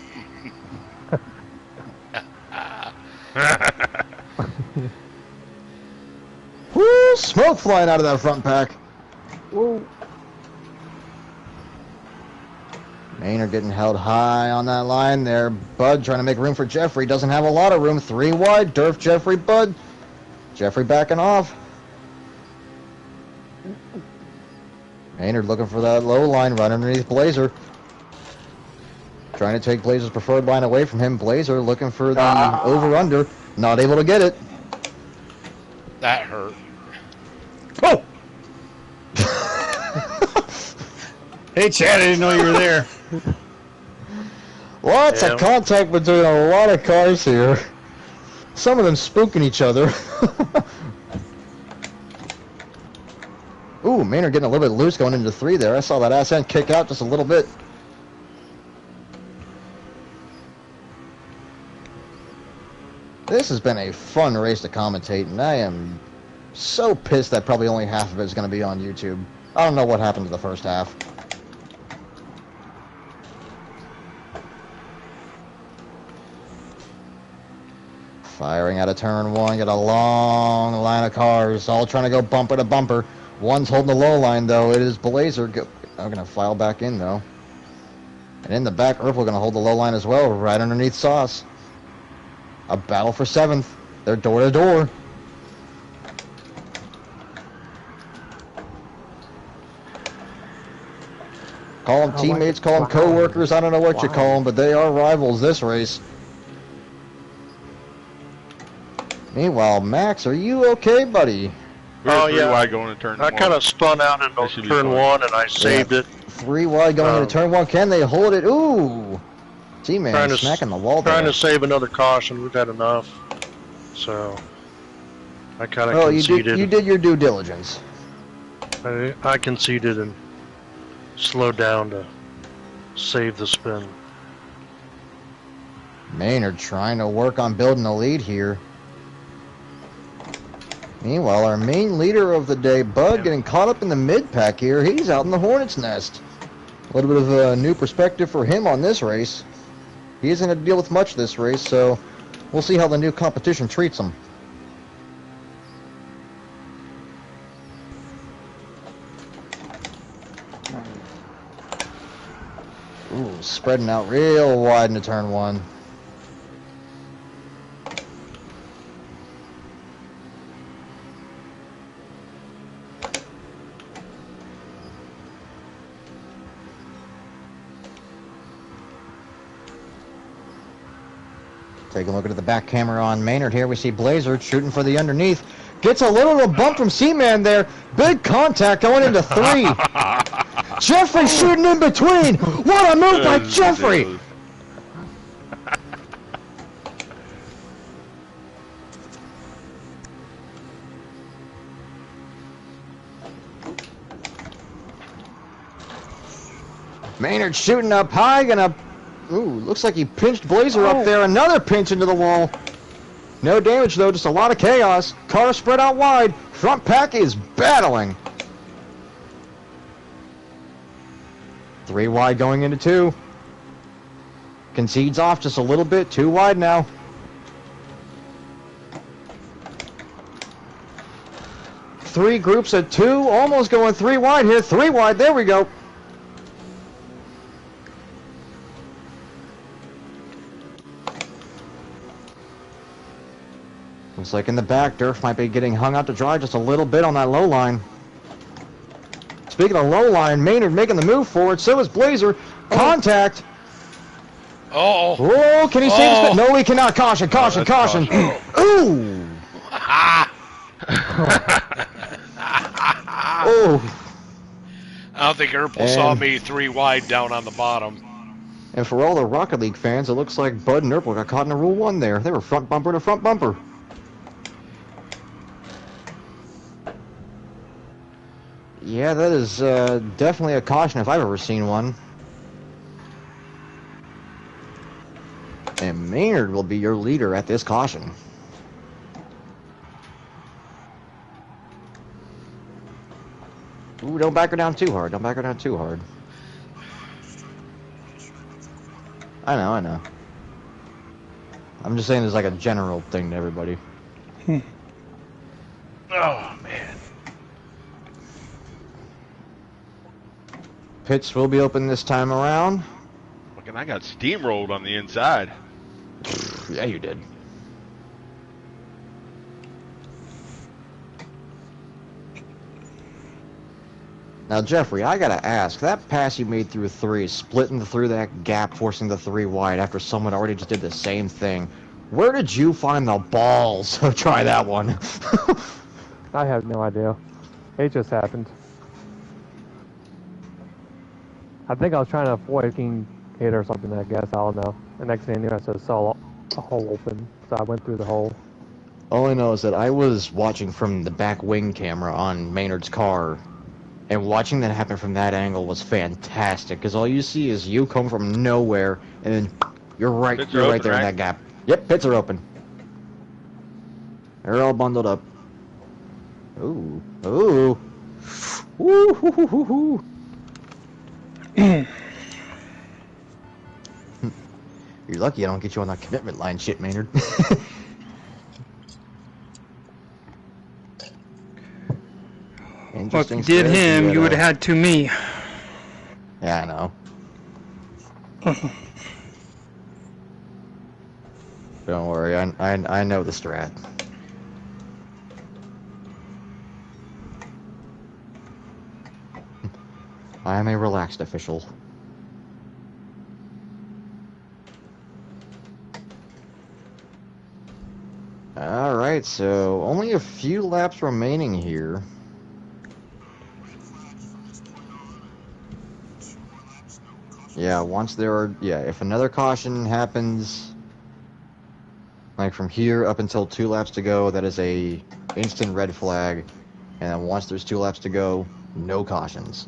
Woo! Smoke flying out of that front pack. Whoa. Maynard getting held high on that line there. Bud trying to make room for Jeffrey. Doesn't have a lot of room. 3 wide. Durf, Jeffrey, Bud. Jeffrey backing off. Maynard looking for that low line right underneath Blazer. Trying to take Blazer's preferred line away from him. Blazer looking for the over-under. Not able to get it. That hurt. Oh! Hey, Chad, I didn't know you were there. Lots of contact between a lot of cars here. Some of them spooking each other. Ooh, Maynard getting a little bit loose going into 3 there. I saw that ass end kick out just a little bit. This has been a fun race to commentate, and I am so pissed that probably only half of it is going to be on YouTube. I don't know what happened to the first half. Firing out of turn 1, got a long line of cars, all trying to go bumper to bumper. One's holding the low line, though. It is Blazer. I'm going to file back in, though. And in the back, Urple going to hold the low line as well, right underneath Sauce. A battle for 7th. They're door to door. Call them teammates, call them co-workers. I don't know what you call them, but they are rivals this race. Meanwhile, Max, are you okay, buddy? Oh, yeah. 3 wide going to turn 1. I kind of spun out into turn 1 and I saved it. 3 wide going into turn 1. Can they hold it? Ooh. T-Man smacking the wall there. Trying to save another caution. We've had enough. So, I kind of conceded. You did your due diligence. I conceded and slowed down to save the spin. Maynard trying to work on building a lead here. Meanwhile, our main leader of the day, Bud, getting caught up in the mid-pack here. He's out in the hornet's nest. A little bit of a new perspective for him on this race. He isn't going to deal with much this race, so we'll see how the new competition treats him. Ooh, spreading out real wide into turn one. Take a look at the back camera on Maynard here. We see Blazer shooting for the underneath. Gets a little bump from Seaman there. Big contact going into three. Jeffrey shooting in between. What a move by Jeffrey. Maynard shooting up high. Gonna... Ooh, looks like he pinched Blazer up there. Another pinch into the wall. No damage, though. Just a lot of chaos. Car spread out wide. Front pack is battling. 3 wide going into 2. Concedes off just a little bit. 2 wide now. Three groups at 2. Almost going 3 wide here. 3 wide. There we go. Looks like in the back, Durf might be getting hung out to dry just a little bit on that low line. Speaking of low line, Maynard making the move forward. So is Blazer. Contact. Oh. Oh, can he save the spin? No, he cannot. Caution, caution, caution. Ooh. Oh. I don't think Urple saw me 3 wide down on the bottom. And for all the Rocket League fans, it looks like Bud and Urple got caught in a Rule 1 there. They were front bumper to front bumper. Yeah, that is definitely a caution if I've ever seen one. And Maynard will be your leader at this caution. Ooh, don't back her down too hard. Don't back her down too hard. I know, I know. I'm just saying there's like a general thing to everybody. Oh, man. Pits will be open this time around. Fucking, I got steamrolled on the inside. Yeah, you did. Now, Jeffrey, I gotta ask, that pass you made through 3, splitting through that gap, forcing the 3 wide after someone already just did the same thing, where did you find the balls to try that one? I have no idea. It just happened. I think I was trying to avoid getting hit or something, I guess. I don't know. The next thing I knew, I saw a hole open, so I went through the hole. All I know is that I was watching from the back wing camera on Maynard's car, and watching that happen from that angle was fantastic, because all you see is you come from nowhere, and then you're right there in that gap. Yep, pits are open. They're all bundled up. Ooh. Ooh. Woo hoo hoo hoo hoo. You're lucky I don't get you on that commitment line shit, Maynard. Well, if you did him, you would have had 2 me. Yeah, I know. Don't worry, I know the strat. I am a relaxed official. Alright, so only a few laps remaining here. Yeah, once there are, if another caution happens, like from here up until 2 laps to go, that is a instant red flag. And then once there's 2 laps to go, No cautions.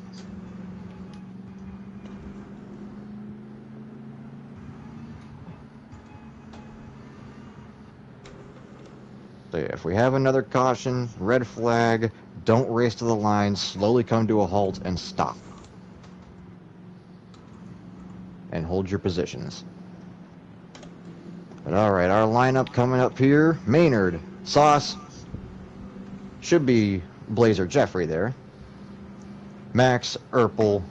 So yeah, if we have another caution, red flag, don't race to the line, slowly come to a halt and stop. And hold your positions. But alright, our lineup coming up here. Maynard, Sauce, should be Blazer Jeffrey there. Max, Urpel,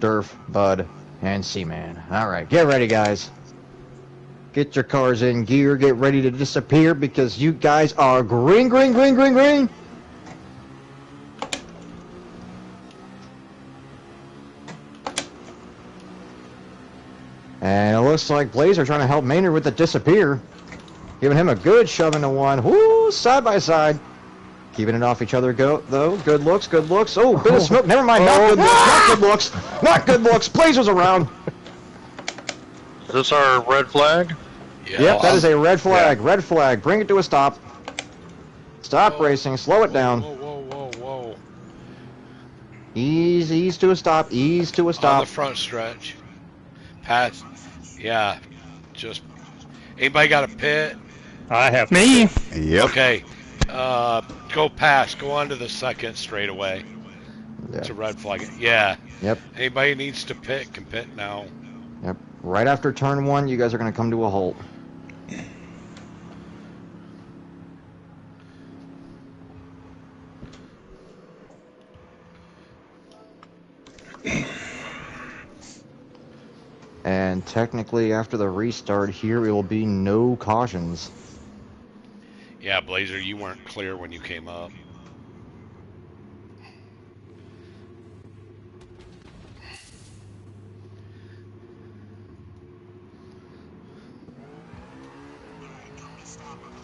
Durf, Bud, and Seaman. Alright, get ready, guys. Get your cars in gear, get ready to disappear because you guys are green, green, green, green, green. And it looks like Blazer trying to help Maynard with the disappear. Giving him a good shove into one. Woo, side by side. Keeping it off each other, though. Good looks, good looks. Oh, bit of smoke. Never mind. Not good looks. Not good looks. Not good looks. Blazer's around. Is this our red flag? Yeah. Yep, that is a red flag. Yeah. Red flag. Bring it to a stop. Stop racing. Slow it down. Whoa, whoa, whoa, whoa. Ease to a stop. Ease to a On stop. the front stretch. Pass. Yeah. Just. Anybody got a pit? I have Me? Yep. Okay. Go past. Go on to the second straightaway. Yeah. It's a red flag. Yeah. Yep. Anybody needs to pit can pit now. Yep. Right after turn one, you guys are going to come to a halt. And technically, after the restart here, it will be no cautions. Yeah, Blazer, you weren't clear when you came up.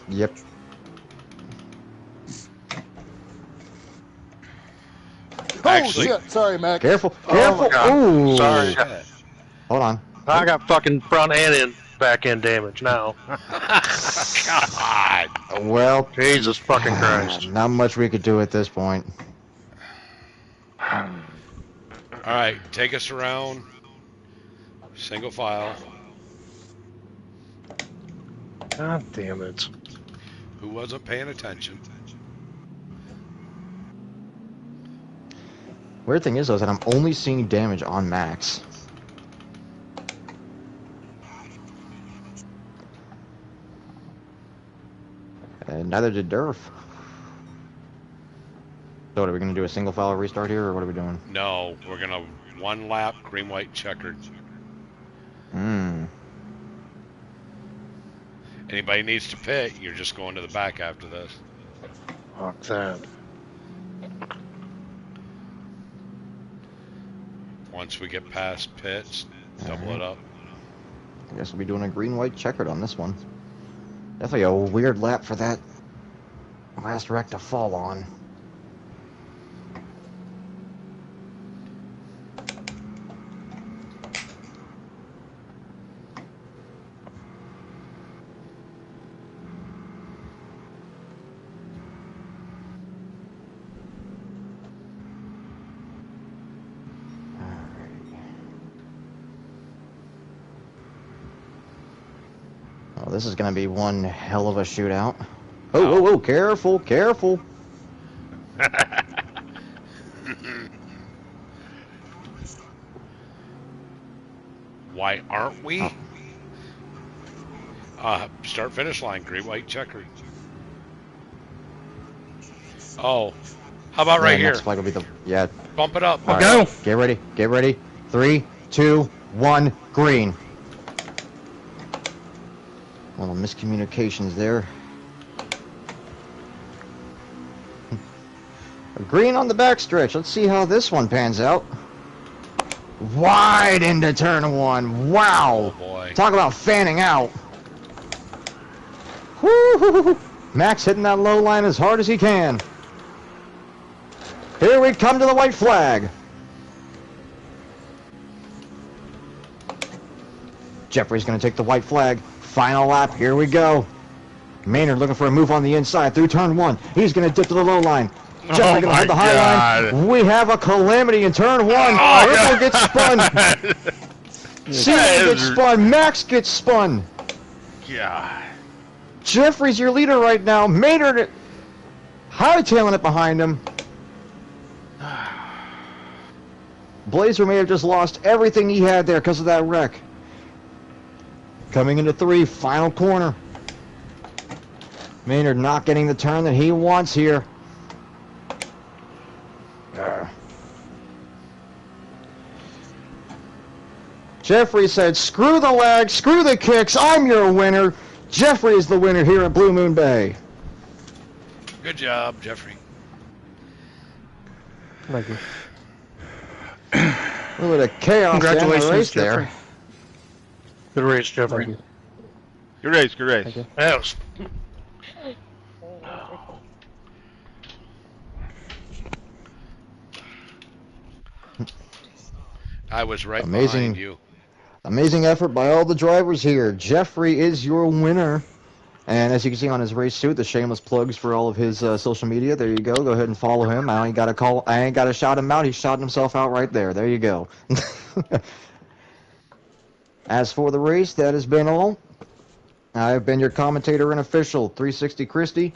Yep. Actually, Oh shit! Sorry, Mac. Careful. Oh Careful. my God. Ooh. Sorry. Hold on. I got fucking front and back end damage now. God. Well, Jesus fucking Christ. not much we could do at this point. All right, take us around. Single file. God damn it. Who wasn't paying attention? Weird thing is, though, is that I'm only seeing damage on Max. And neither did Durf. So what, are we going to do a single file restart here, or what are we doing? No, we're gonna one lap, green, white, checkered. Anybody needs to pit, you're just going to the back after this. Fuck that. Once we get past pits, double it up. I guess we'll be doing a green, white, checkered on this one. Definitely a weird lap for that last wreck to fall on. Oh, this is going to be one hell of a shootout. Oh, whoa, whoa, careful, careful. Why aren't we? Start finish line, green, white, checkered. Oh, how about right here? Next flag will be the, yeah. Bump it up. All Go. Get ready, get ready. 3, 2, 1, green. Little miscommunications there. Green on the backstretch. Let's see how this one pans out. Wide into turn one. Wow. Oh boy. Talk about fanning out. Woo-hoo-hoo. Max hitting that low line as hard as he can. Here we come to the white flag. Jeffrey's going to take the white flag. Final lap. Here we go. Maynard looking for a move on the inside through turn one. He's going to dip to the low line. Jeffrey gonna my hold the high God. line. We have a calamity in turn one. Oh, Ripple gets spun. Cena gets spun. Max gets spun. God. Jeffrey's your leader right now. Maynard hightailing it behind him. Blazer may have just lost everything he had there because of that wreck. Coming into 3, final corner. Maynard not getting the turn that he wants here. Jeffrey said, screw the lag, screw the kicks, I'm your winner. Jeffrey is the winner here at Blue Moon Bay. Good job, Jeffrey. Thank you. A little bit of chaos down the Congratulations, race Jeffrey. there. Good race, Jeffrey. Thank you. Good race, good race. Thank you. That was I was right Amazing. behind you. Amazing effort by all the drivers here. Jeffrey is your winner. And as you can see on his race suit, the shameless plugs for all of his social media. There you go. Go ahead and follow him. I ain't got to shout him out. He shouted himself out right there. There you go. As for the race, that has been all. I've been your commentator and official, 360 Christie.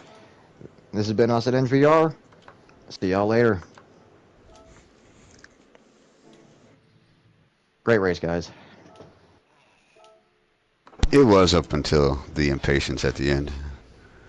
This has been us at NVR. See y'all later. Great race, guys. It was up until the impatience at the end.